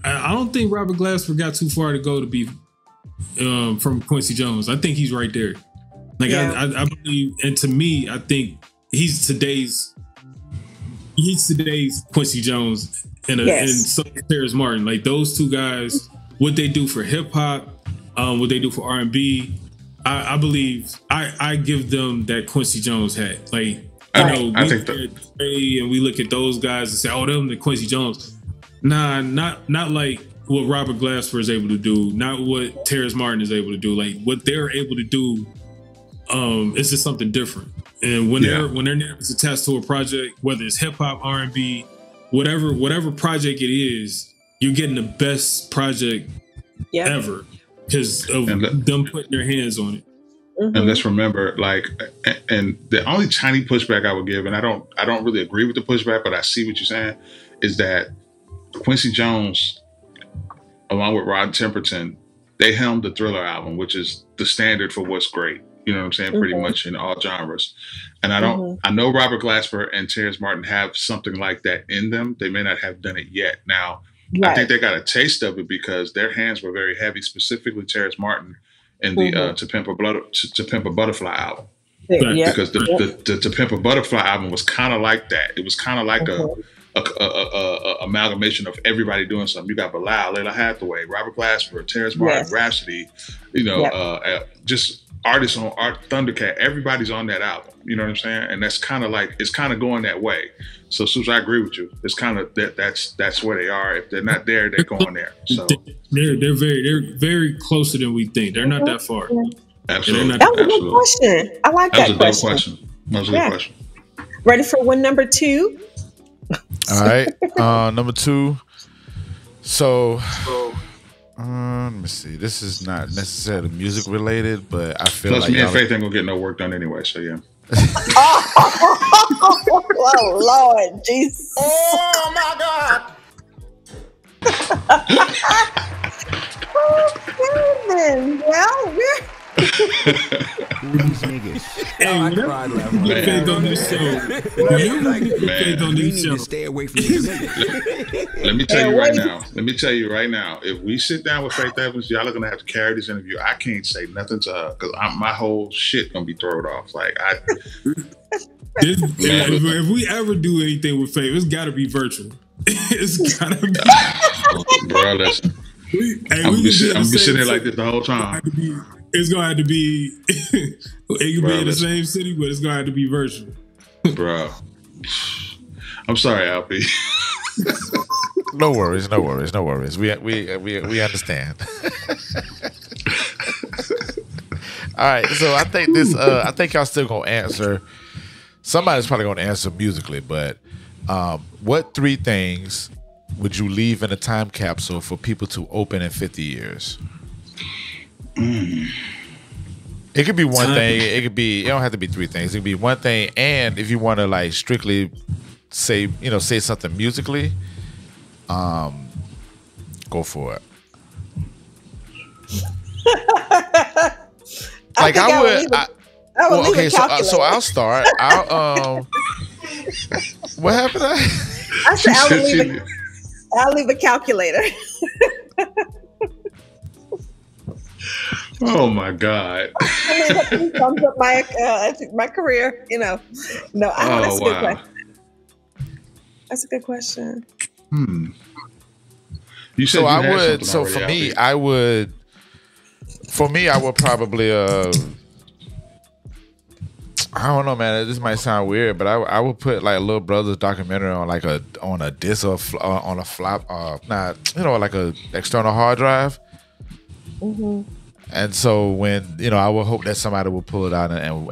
I don't think Robert Glasper got too far to go to be from Quincy Jones. I think he's right there. Like I believe, and to me, I think he's today's Quincy Jones and so Terrence Martin. Like those two guys, what they do for hip hop, what they do for R&B, I believe I give them that Quincy Jones hat. Like we look at Trey and we look at those guys and say, oh, them the Quincy Jones. Nah, not like what Robert Glasper is able to do, not what Terrence Martin is able to do. Like what they're able to do, it's just something different. And when their name is attached to a project, whether it's hip hop, R&B, whatever project it is, you're getting the best project ever because of them putting their hands on it. And let's remember, like, and the only tiny pushback I would give, and I don't really agree with the pushback, but I see what you're saying, is that Quincy Jones, along with Rod Temperton, they helmed the Thriller album, which is the standard for what's great. You know what I'm saying? Pretty much in all genres. And I know Robert Glasper and Terrence Martin have something like that in them. They may not have done it yet. Now, I think they got a taste of it because their hands were very heavy, specifically Terrence Martin in the To Pimp a Butterfly album. Because the To Pimp a Butterfly album was kind of like that. It was kind of like a amalgamation of everybody doing something. You got Bilal, Layla Hathaway, Robert Glasper, Terrence Martin, Rhapsody, just artists on Thundercat, everybody's on that album. You know what I'm saying? And that's kind of like, it's kind of going that way. So Susan, I agree with you. It's kind of that's where they are. If they're not there, they're going there. So they're very closer than we think. They're not that far. Absolutely. That was a good question. I like that question. That was a good question. That was a good question. Ready for one number 2? All right. Number 2. So let me see. This is not necessarily music related, but I feel Plus, like me and Faith ain't gonna get no work done anyway. So yeah. Oh Lord, Jesus! Oh my God! Oh, well, we're These niggas. Hey, Faith on this show. Stay away from these niggas. Let me tell you right now. If we sit down with Faith Evans, y'all are gonna have to carry this interview. I can't say nothing to her because my whole shit gonna be thrown off. Like if we ever do anything with Faith, it's got to be virtual. It's got to be. Bro, listen. I'm gonna be sitting there like this the whole time. It's gonna have to be. It could be in the same city, but it's gonna have to be virtual. Bro, I'm sorry, Alfie. No worries. We understand. All right, so I think this. I think y'all still gonna answer. Somebody's probably gonna answer musically, but what 3 things would you leave in a time capsule for people to open in 50 years? It could be one thing. It could be. It don't have to be 3 things. It could be one thing, and if you want to like strictly say something musically, go for it. Like I would. Okay, so I'll start. What happened? I said I'll leave a calculator. Oh my God! I mean, sums up my career. You know, no. That's a good question. That's a good question. You said so. I would. So for me, I would. For me, I would probably. I don't know, man. This might sound weird, but I would put like a Little Brothers documentary on like on a disc or on a flop, like a external hard drive. Mm-hmm. And so when I would hope that somebody would pull it out and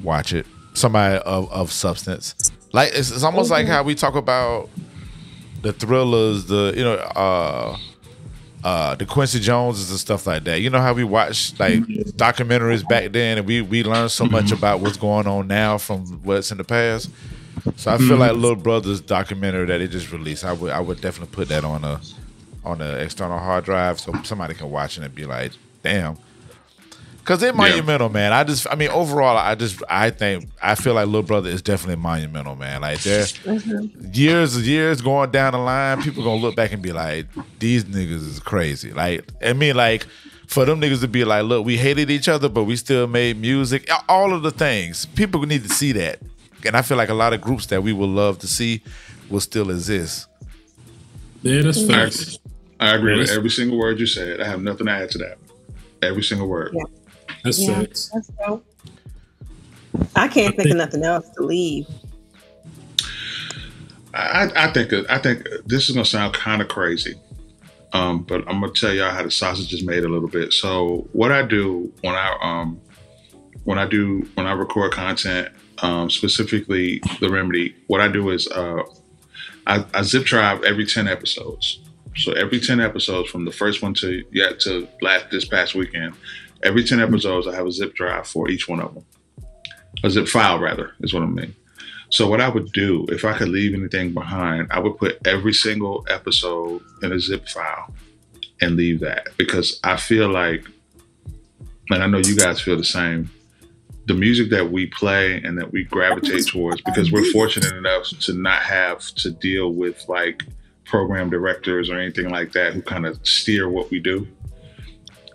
watch it. Somebody of substance. Like it's almost like how we talk about the Thrillers, the Quincy Joneses and stuff like that. You know how we watch like documentaries back then, and we learned so much about what's going on now from what's in the past. So I feel like Little Brothers documentary that they just released, I would definitely put that on a external hard drive so somebody can watch it and be like, damn. Because they're monumental, man. Overall, I feel like Little Brother is definitely monumental, man. Like they're years going down the line, people gonna look back and be like, these niggas is crazy. Like, for them niggas to be like, look, we hated each other, but we still made music. All of the things. People need to see that. And I feel like a lot of groups that we would love to see will still exist. Yeah, that's facts. I agree with every single word you said. I have nothing to add to that. Every single word. Yeah. That's facts. I can't think of nothing else to leave. I think this is gonna sound kind of crazy, but I'm gonna tell y'all how the sausage is made a little bit. So what I do when I record content, specifically The Remedy, what I do is I zip drive every 10 episodes. So every 10 episodes, from the first one to this past weekend, every 10 episodes, I have a zip drive for each one of them. A zip file, rather, is what I mean. So what I would do, if I could leave anything behind, I would put every single episode in a zip file and leave that. Because I feel like, and I know you guys feel the same, the music that we play and that we gravitate towards, because we're fortunate enough to not have to deal with like program directors or anything like that who kind of steer what we do.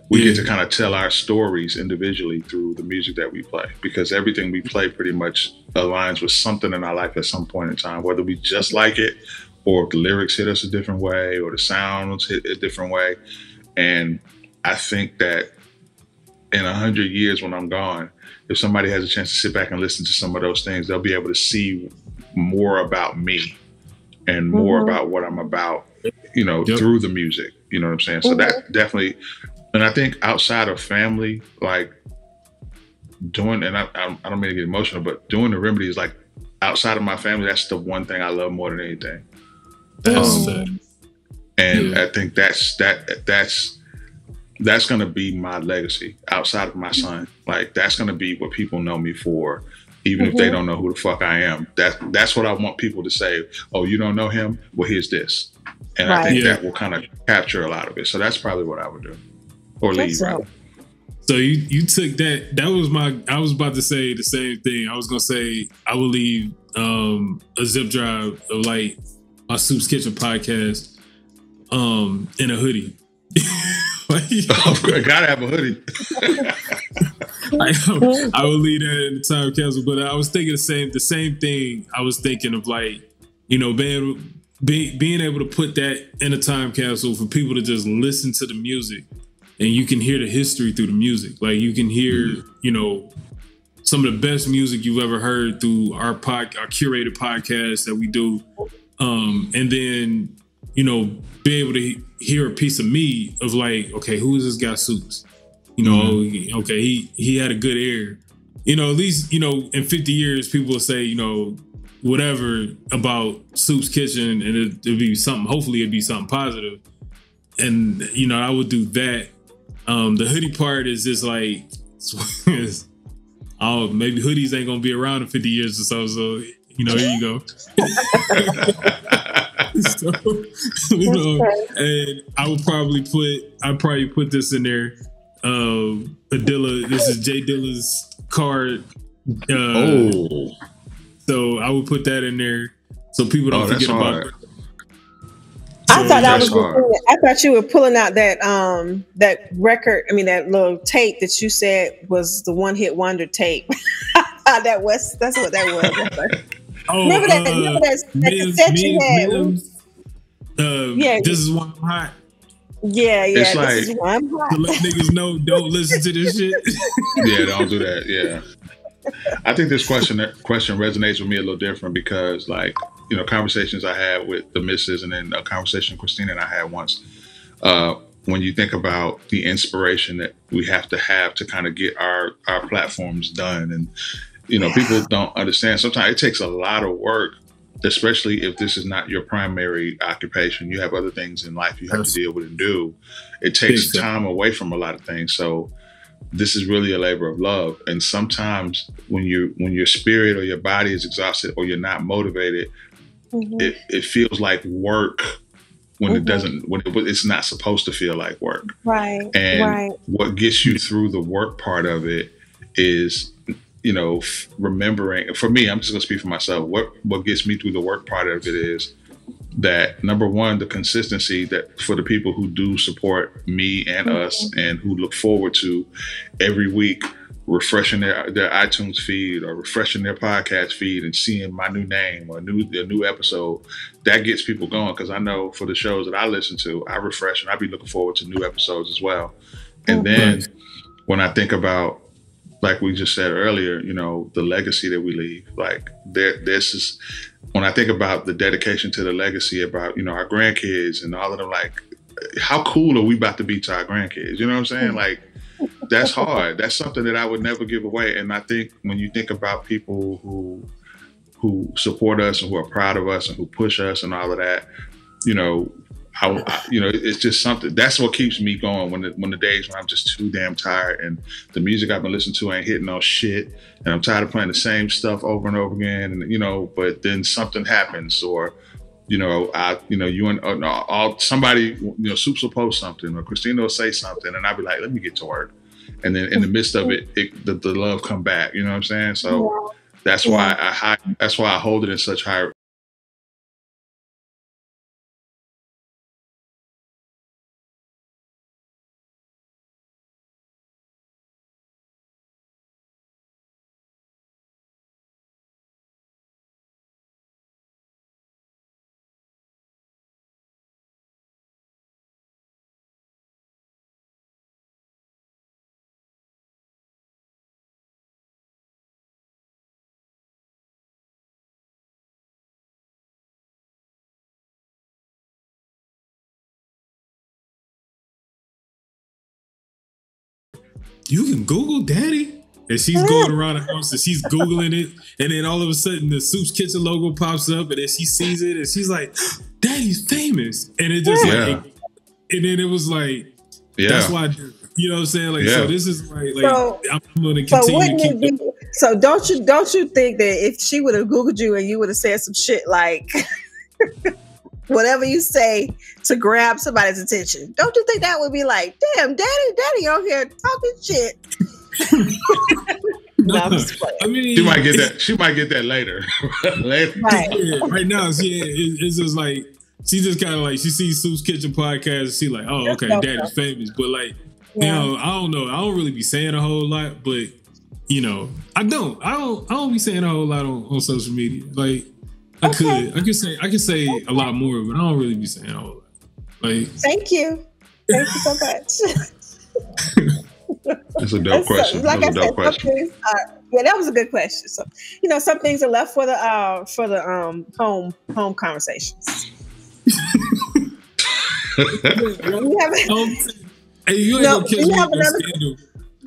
We get to kind of tell our stories individually through the music that we play, because everything we play pretty much aligns with something in our life at some point in time, whether we just like it or if the lyrics hit us a different way or the sounds hit a different way. And I think that in 100 years when I'm gone, if somebody has a chance to sit back and listen to some of those things, they'll be able to see more about me and more about what I'm about, through the music. You know what I'm saying? So that definitely, and I think outside of family, like doing, and I don't mean to get emotional, but doing the remedy is like outside of my family, that's the one thing I love more than anything. And I think that's going to be my legacy outside of my son. Like that's going to be what people know me for, even if they don't know who the fuck I am. That's what I want people to say. Oh, you don't know him? Well, here's this. And I think that will kind of capture a lot of it. So that's probably what I would do, or leave. Right? So you took that. That was I was about to say the same thing. I was gonna say I would leave a zip drive of like my Soup's Kitchen podcast in a hoodie. I gotta have a hoodie. I would leave that in the time capsule, but I was thinking the same thing. I was thinking of like, being able to put that in a time capsule for people to just listen to the music, and you can hear the history through the music. Like you can hear, some of the best music you've ever heard through our curated podcast that we do, and then be able to hear a piece of me of like, okay, who is this guy Soups? Okay, he had a good ear. At least, in 50 years, people will say, whatever about Soup's Kitchen, and it'd be something, hopefully it'd be something positive. And, I would do that. The hoodie part is just like, maybe hoodies ain't gonna be around in 50 years or so. So, here you go. So, and I'd probably put this in there. This is Jay Dilla's card. So I would put that in there so people don't forget about it. I thought you were pulling out that record. I mean, that little tape that you said was the one hit wonder tape. That's what that was. Remember that cassette you had? This is why I'm hot. Yeah. It's this is why I'm hot. To let niggas know, don't listen to this shit. Yeah, don't do that. Yeah. I think this question resonates with me a little different because, like, conversations I had with the missus, and then a conversation Christina and I had once. When you think about the inspiration that we have to kind of get our platforms done, and people don't understand. Sometimes it takes a lot of work, especially if this is not your primary occupation. You have other things in life you have to deal with and do. It takes time away from a lot of things. So this is really a labor of love. And sometimes when your spirit or your body is exhausted or you're not motivated, it feels like work when it's not supposed to feel like work. Right. And what gets you through the work part of it is, remembering. For me, I'm just gonna speak for myself. What gets me through the work part of it is that, number one, the consistency that for the people who do support me and us, and who look forward to every week refreshing their iTunes feed or refreshing their podcast feed and seeing my new name or a new episode, that gets people going. Because I know for the shows that I listen to, I refresh and I be looking forward to new episodes as well. And then when I think about, like we just said earlier, the legacy that we leave, like this is, when I think about the dedication to the legacy, about, our grandkids and all of them, like, how cool are we about to be to our grandkids? You know what I'm saying? Like, that's hard. That's something that I would never give away. And I think when you think about people who support us and who are proud of us and who push us and all of that, it's just something. That's what keeps me going when the days when I'm just too damn tired and the music I've been listening to ain't hitting no shit, and I'm tired of playing the same stuff over and over again. And but then something happens, or you and somebody, Soups will post something, or Christina will say something, and I'll be like, let me get to work. And then in the midst of it, the love come back. You know what I'm saying? So that's why I hold it in such high you can Google daddy? And she's going around the house and she's Googling it. And then all of a sudden the Soup's Kitchen logo pops up and then she sees it and she's like, daddy's famous. And it just and then it was like, that's why I do it. You know what I'm saying? Like, so this is like so, I'm going to continue to keep So don't you think that if she would have Googled you and you would have said some shit like whatever you say to grab somebody's attention, don't you think that would be like, damn, daddy on here talking shit? No, I mean, she might get that later. Right. Yeah, right now, it's just like she just kind of like she sees Soup's Kitchen podcast and she like, oh, okay, daddy's famous. But like, you know, I don't know. I don't really be saying a whole lot, but you know, I don't be saying a whole lot on social media. Like I could say a lot more, but I don't really be saying a whole lot. Like, thank you so much. That's a dope question. Like I said, that was a good question. So, you know, some things are left for the home conversations. You ain't gonna catch me on no scandal.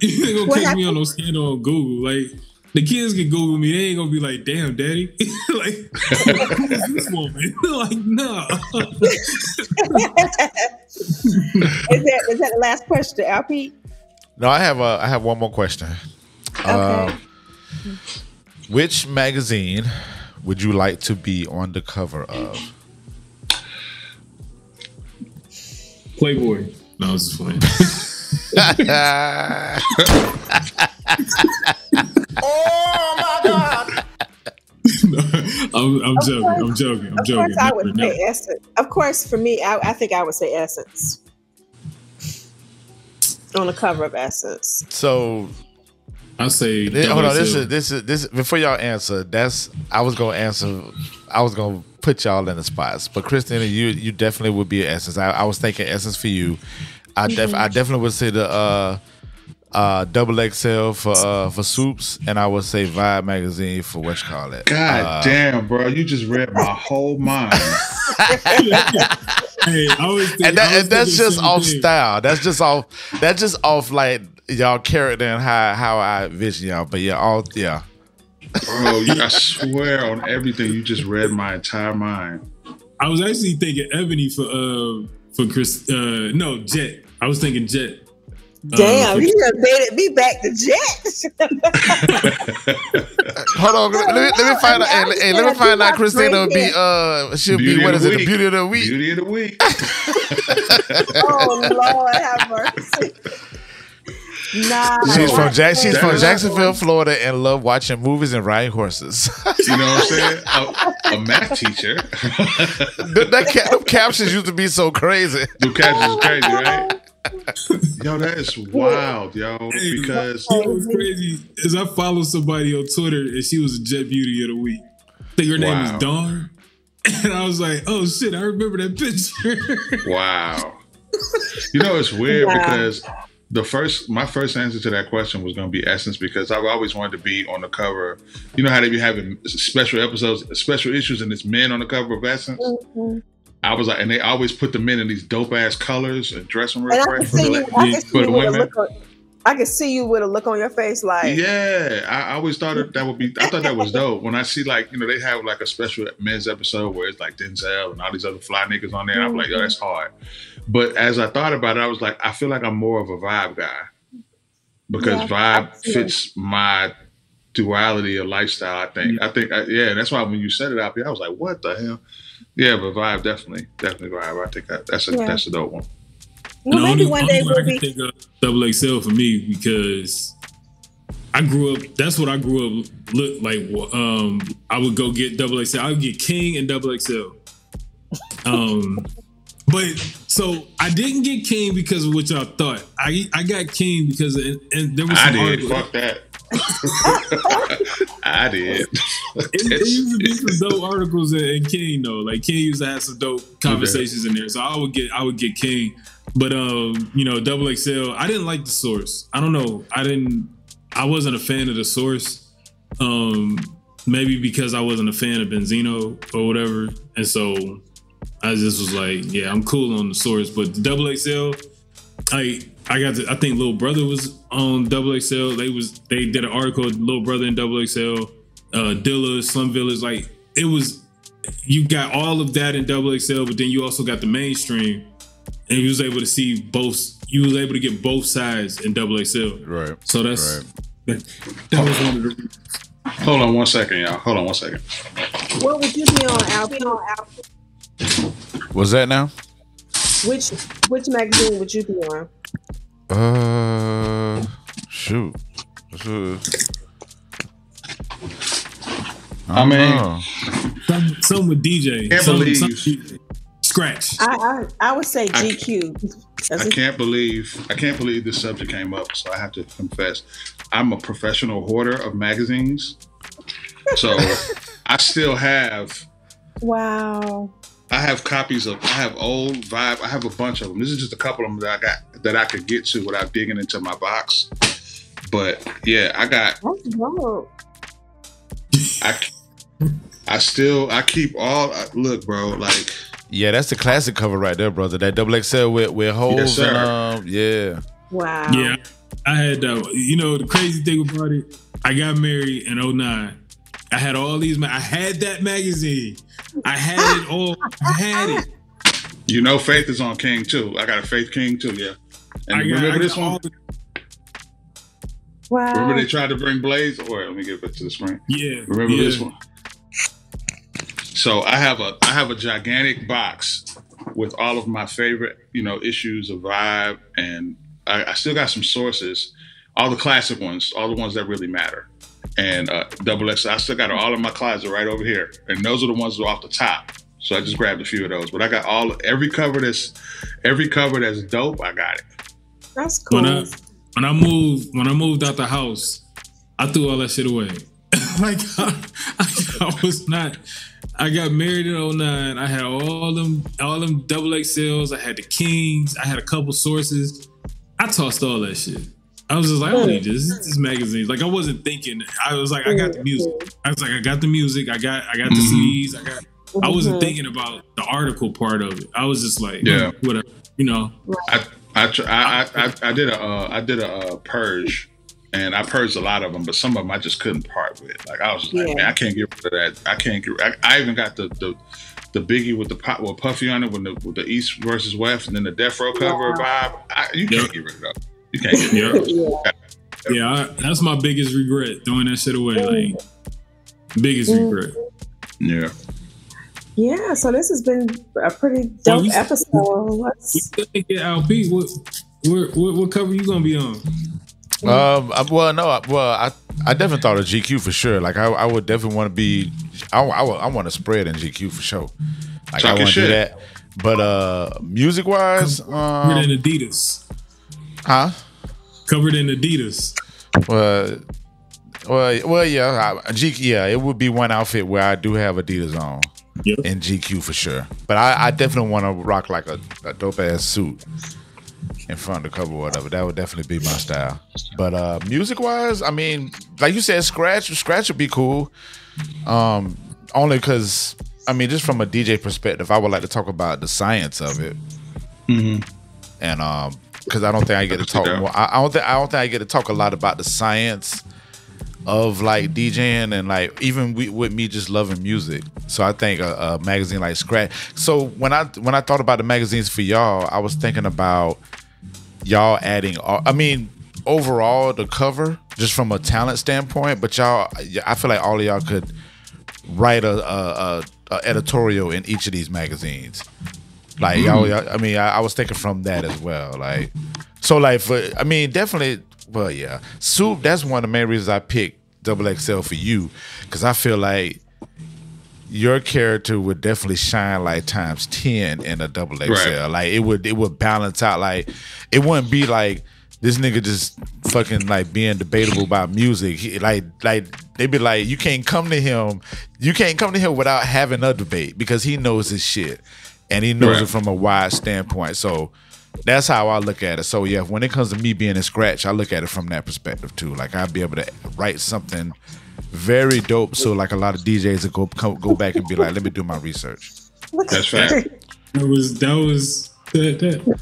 You ain't gonna catch me on no scandal on Google. Like the kids can Google me, they ain't gonna be like, "Damn, daddy!" Like, who is this woman? Like, no. Is that the last question, LP? No, I have one more question. Okay. Which magazine would you like to be on the cover of? Playboy. No, I was just playing. Oh my God! I'm joking. Of course, I would say Essence. Of course, for me, I think I would say Essence on the cover of Essence. So I say, hold on. This is before y'all answer. I was gonna put y'all in the spots, but Christina, you definitely would be Essence. I was thinking Essence for you. I definitely would say the XXL for Soups, and I would say Vibe magazine for what you call it. God damn, bro, you just read my whole mind. Hey, that's just off style. That's just off like y'all character and how I vision y'all. But yeah, Bro, I swear on everything, you just read my entire mind. I was actually thinking Ebony for Chris. No, Jet. I was thinking Jet. Damn, you just baited me back to Jet. Hold on, let me find out. Let me find out. Christina will be she'll be what is it? The beauty of the week. Beauty of the week. Oh Lord, have mercy. Nah. She's from Jacksonville, Florida, and love watching movies and riding horses. You know what I'm saying? A math teacher. Them captions used to be so crazy. The captions is crazy, right? Yo, that is wild, yo. Hey, because what was crazy is I followed somebody on Twitter and she was a Jet Beauty of the Week. I think her name was Dawn. And I was like, oh shit, I remember that picture. Wow. You know, it's weird because my first answer to that question was going to be Essence, because I've always wanted to be on the cover. You know how they be having special episodes, special issues, and it's men on the cover of Essence? Mm-hmm. I was like, and they always put the men in these dope ass colors and dress them real great for the women. I can see you with a look on your face, like, yeah. I always thought that would be. I thought that was dope. When I see, like, you know, they have like a special men's episode where it's like Denzel and all these other fly niggas on there. And I'm like, yo, that's hard. But as I thought about it, I was like, I feel like I'm more of a Vibe guy, because Vibe fits my duality of lifestyle. I think, that's why when you said it out there, I was like, what the hell? Yeah, but Vibe definitely Vibe. I think that's a dope one. Well, maybe one day we'll be. I think XXL for me, because I grew up. That's what I grew up look like. I would go get XXL. I would get King and XXL. But so I didn't get King because of what y'all thought. I got King because and there was some articles. Fuck that. I did. It used to be some dope articles in King though. Like King used to have some dope conversations in there. So I would get King. But you know, XXL, I didn't like the source. I don't know. I wasn't a fan of the source. Maybe because I wasn't a fan of Benzino or whatever. And so I just was like, yeah, I'm cool on the source. But the XXL, I think Lil Brother was on XXL. They did an article, Lil Brother and XXL, Dilla, Slum Village. Like it was, you got all of that in XXL, but then you also got the mainstream, and you was able to see both. You was able to get both sides in XXL. Right. So that's that was one of the. Hold on 1 second, y'all. Hold on 1 second. What would you be on, Alvin? What's that now? Which magazine would you be on? Shoot. I mean, some with DJ. Can't believe Scratch. I would say GQ. I can't believe this subject came up. So I have to confess, I'm a professional hoarder of magazines. So I still have. Wow. I have copies of. I have old Vibe. I have a bunch of them. This is just a couple of them that I got that I could get to without digging into my box. But yeah, I got. I keep all. Look, bro, like. Yeah, that's the classic cover right there, brother. That XXL with holes and yeah. Wow. Yeah, I had the crazy thing about it. I got married in 2009. I had all these. I had that magazine. I had it all. I had it. Faith is on King too. I got a Faith King too. Yeah. And remember this one? Wow. Remember they tried to bring Blaze? Or let me get back to the screen. Yeah. Remember this one? So I have a gigantic box with all of my favorite, issues of Vibe, and I still got some sources, all the classic ones, all the ones that really matter. And XXL, I still got all in my closet right over here, and those are the ones that are off the top. So I just grabbed a few of those, but I got every cover that's dope. I got it. That's cool. When I moved out the house, I threw all that shit away. Like I was not. I got married in 2009. I had all them XXLs. I had the Kings. I had a couple sources. I tossed all that shit. I was just like, I don't need this magazines. Like I wasn't thinking. I was like, I got the music. I was like, I got the music. I got the CDs. I wasn't thinking about the article part of it. I was just like, whatever, I did a purge. And I purged a lot of them, but some of them I just couldn't part with. Like I was just like, man, I can't get rid of that. I can't get. I even got the Biggie with Puffy on it, with the East versus West, and then the Death Row cover Vibe. You can't get rid of that. You can't get rid of that. Yeah, that's my biggest regret, throwing that shit away. Like biggest regret. Yeah. Yeah. So this has been a pretty dope episode. We still get LP. What cover you gonna be on? I definitely thought of GQ for sure. Like I would definitely want to be. I want to spread in GQ for sure. Like I want to do that. But music wise, covered in Adidas. Huh? Covered in Adidas. Well, yeah. GQ, yeah. It would be one outfit where I do have Adidas on. Yep. In GQ for sure. But I definitely want to rock like a dope ass suit in front of the cover or whatever. That would definitely be my style. But music wise, I mean, like you said, Scratch would be cool. Only because, I mean, just from a DJ perspective, I would like to talk about the science of it. Mm-hmm. And because I don't think I get to talk more. I don't think I get to talk a lot about the science of like DJing and like even with me just loving music. So I think a magazine like Scratch. So when I thought about the magazines for y'all, I was thinking about y'all adding. I mean, overall the cover just from a talent standpoint, but y'all, I feel like all of y'all could write a editorial in each of these magazines. Like y'all, I mean, I was thinking from that as well. Like, so like for, I mean, definitely. Well, yeah, Soup. That's one of the main reasons I picked XXL for you, because I feel like your character would definitely shine like times 10 in a XXL. Right. Like it would balance out. Like it wouldn't be like this nigga just fucking like being debatable about music. Like they'd be like, you can't come to him without having a debate, because he knows his shit and he knows it from a wide standpoint. So that's how I look at it. So yeah, when it comes to me being in Scratch, I look at it from that perspective too. Like I'd be able to write something very dope, so like a lot of DJs would go back and be like, let me do my research. That's right. That was that.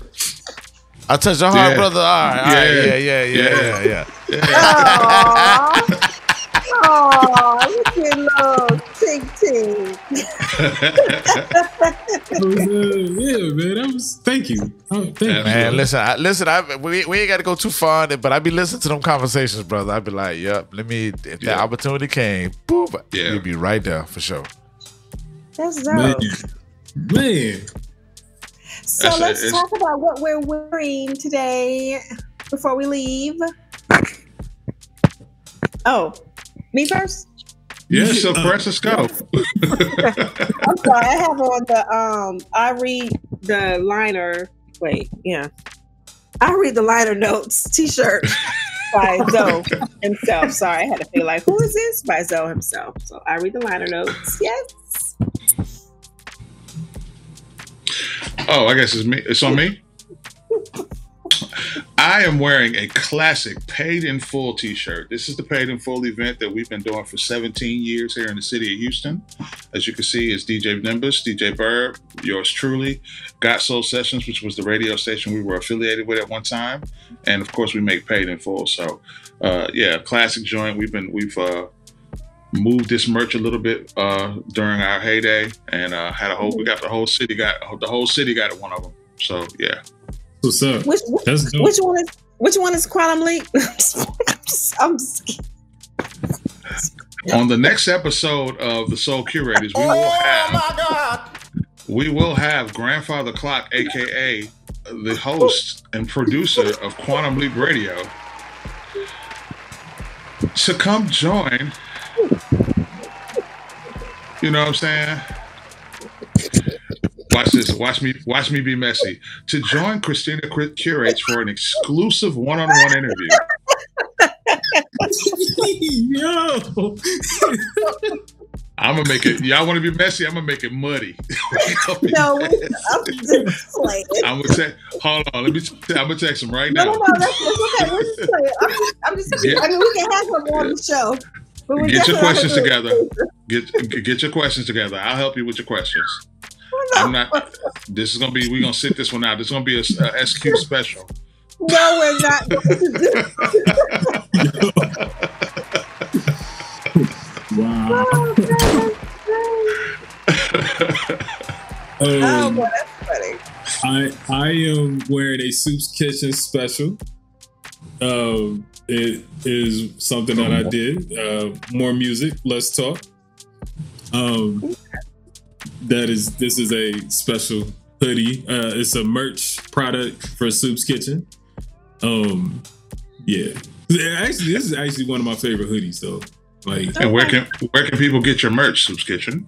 I touched your heart, brother. All right, yeah. Oh, look at little Tink Tink. Yeah, man. That was. Thank you. Thank you, man. Listen. We ain't got to go too far on it, but I be listening to them conversations, brother. I be like, yep. If the opportunity came, boom, you'll be right there for sure. That's dope, man. So let's talk about what we're wearing today before we leave. Oh, me first? Yeah, so first, let's go. I'm sorry, I have on the I read the liner. I read the liner notes t-shirt by Zoe himself. Sorry, I had to feel like, who is this? By Zoe himself. So I read the liner notes. Yes. Oh, I guess it's me. It's on me. I am wearing a classic Paid in Full t-shirt. This is the Paid in Full event that we've been doing for 17 years here in the city of Houston. As you can see, it's DJ Nimbus, DJ Bird, yours truly, Got Soul Sessions, which was the radio station we were affiliated with at one time. And of course, we make Paid in Full. So classic joint. We've moved this merch a little bit during our heyday, and the whole city got at one of them. So yeah. What's up? Which one is Quantum Leap? I'm just on the next episode of the Soul Curators, we will have Grandfather Clock, aka the host and producer of Quantum Leap Radio, to come join. You know what I'm saying? Watch this. Watch me be messy. To join Christina Curates for an exclusive one-on-one interview. Yo. I'm gonna make it. Y'all want to be messy? I'm gonna make it muddy. No, I'm just playing. I'm gonna text. Hold on. I'm gonna text him right now. No, that's okay. We're just playing. I'm just. I mean, we can have him on the show. Get your questions together. Get your questions together. I'll help you with your questions. I'm not. This is gonna be. We're gonna sit this one out. This is gonna be a SQ special. No, we're not going to do. Wow. Oh, boy, that's funny. I am wearing a Soup's Kitchen special. It is something that I did. More music, less talk. This is a special hoodie. It's a merch product for Soup's Kitchen. Actually, this is actually one of my favorite hoodies, though. Like, and where can people get your merch, Soup's Kitchen?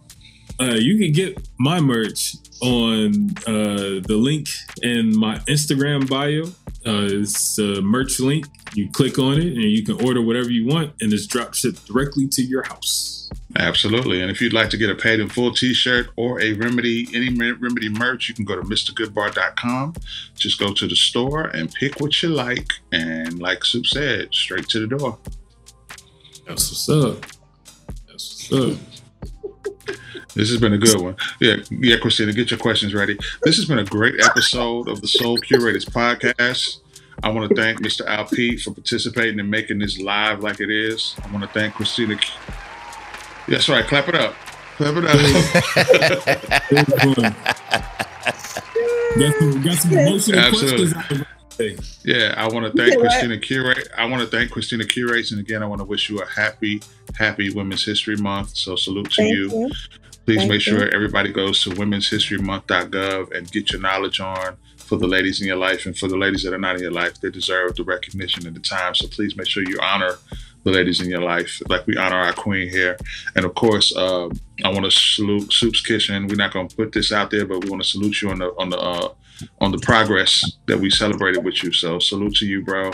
You can get my merch on the link in my Instagram bio. It's a merch link. You click on it and you can order whatever you want, and it's drop shipped directly to your house. Absolutely. And if you'd like to get a Paid in Full t-shirt or any Remedy merch, you can go to MrGoodBar.com. Just go to the store and pick what you like. And like Soup said, straight to the door. That's what's up. This has been a good one. Yeah, Christina, get your questions ready. This has been a great episode of the Soul Curators podcast. I want to thank Mr. Al P for participating and making this live like it is. I want to thank Christina. That's right. Clap it up. Clap it up. Got some emotional questions. Yeah, I want to thank Christina Curate. I want to thank Christina Curates, and again, I want to wish you a happy Women's History Month. So salute to you. Please make sure everybody goes to womenshistorymonth.gov and get your knowledge on for the ladies in your life, and for the ladies that are not in your life. They deserve the recognition and the time. So please make sure you honor the ladies in your life like we honor our queen here. And of course, I want to salute Soup's Kitchen. We're not going to put this out there, but we want to salute you on the progress that we celebrated with you. So salute to you, bro.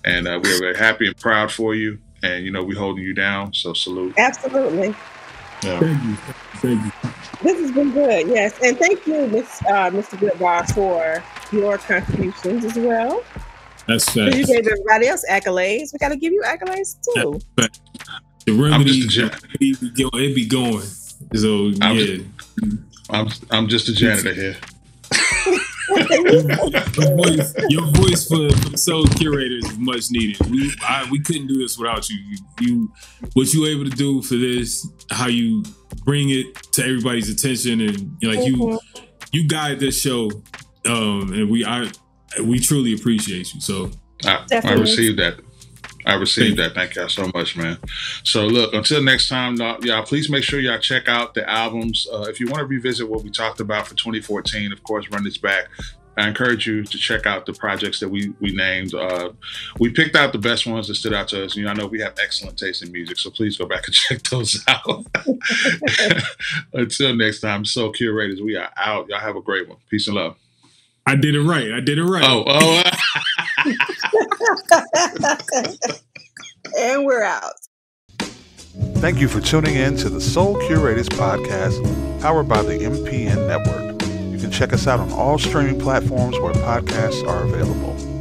And we're very happy and proud for you. And, we're holding you down. So salute. Absolutely. Yeah. Thank you. This has been good. Yes. And thank you, Mr. Goodbar, for your contributions as well. That's facts. You gave everybody else accolades. We got to give you accolades too. The remedy, it be going. So I'm just a janitor here. Your voice for Soul Curators is much needed. We couldn't do this without you. What you were able to do for this, how you bring it to everybody's attention, and you guide this show, and we truly appreciate you. So I received that. Thank y'all so much, man. So look, until next time, y'all, please make sure y'all check out the albums. If you want to revisit what we talked about for 2014, of course, run this back. I encourage you to check out the projects that we named. We picked out the best ones that stood out to us. I know we have excellent taste in music, so please go back and check those out. Until next time, Soul Curators, we are out. Y'all have a great one. Peace and love. I did it right. Oh. And we're out. Thank you for tuning in to the Soul Curators podcast, powered by the MPN Network. You can check us out on all streaming platforms where podcasts are available.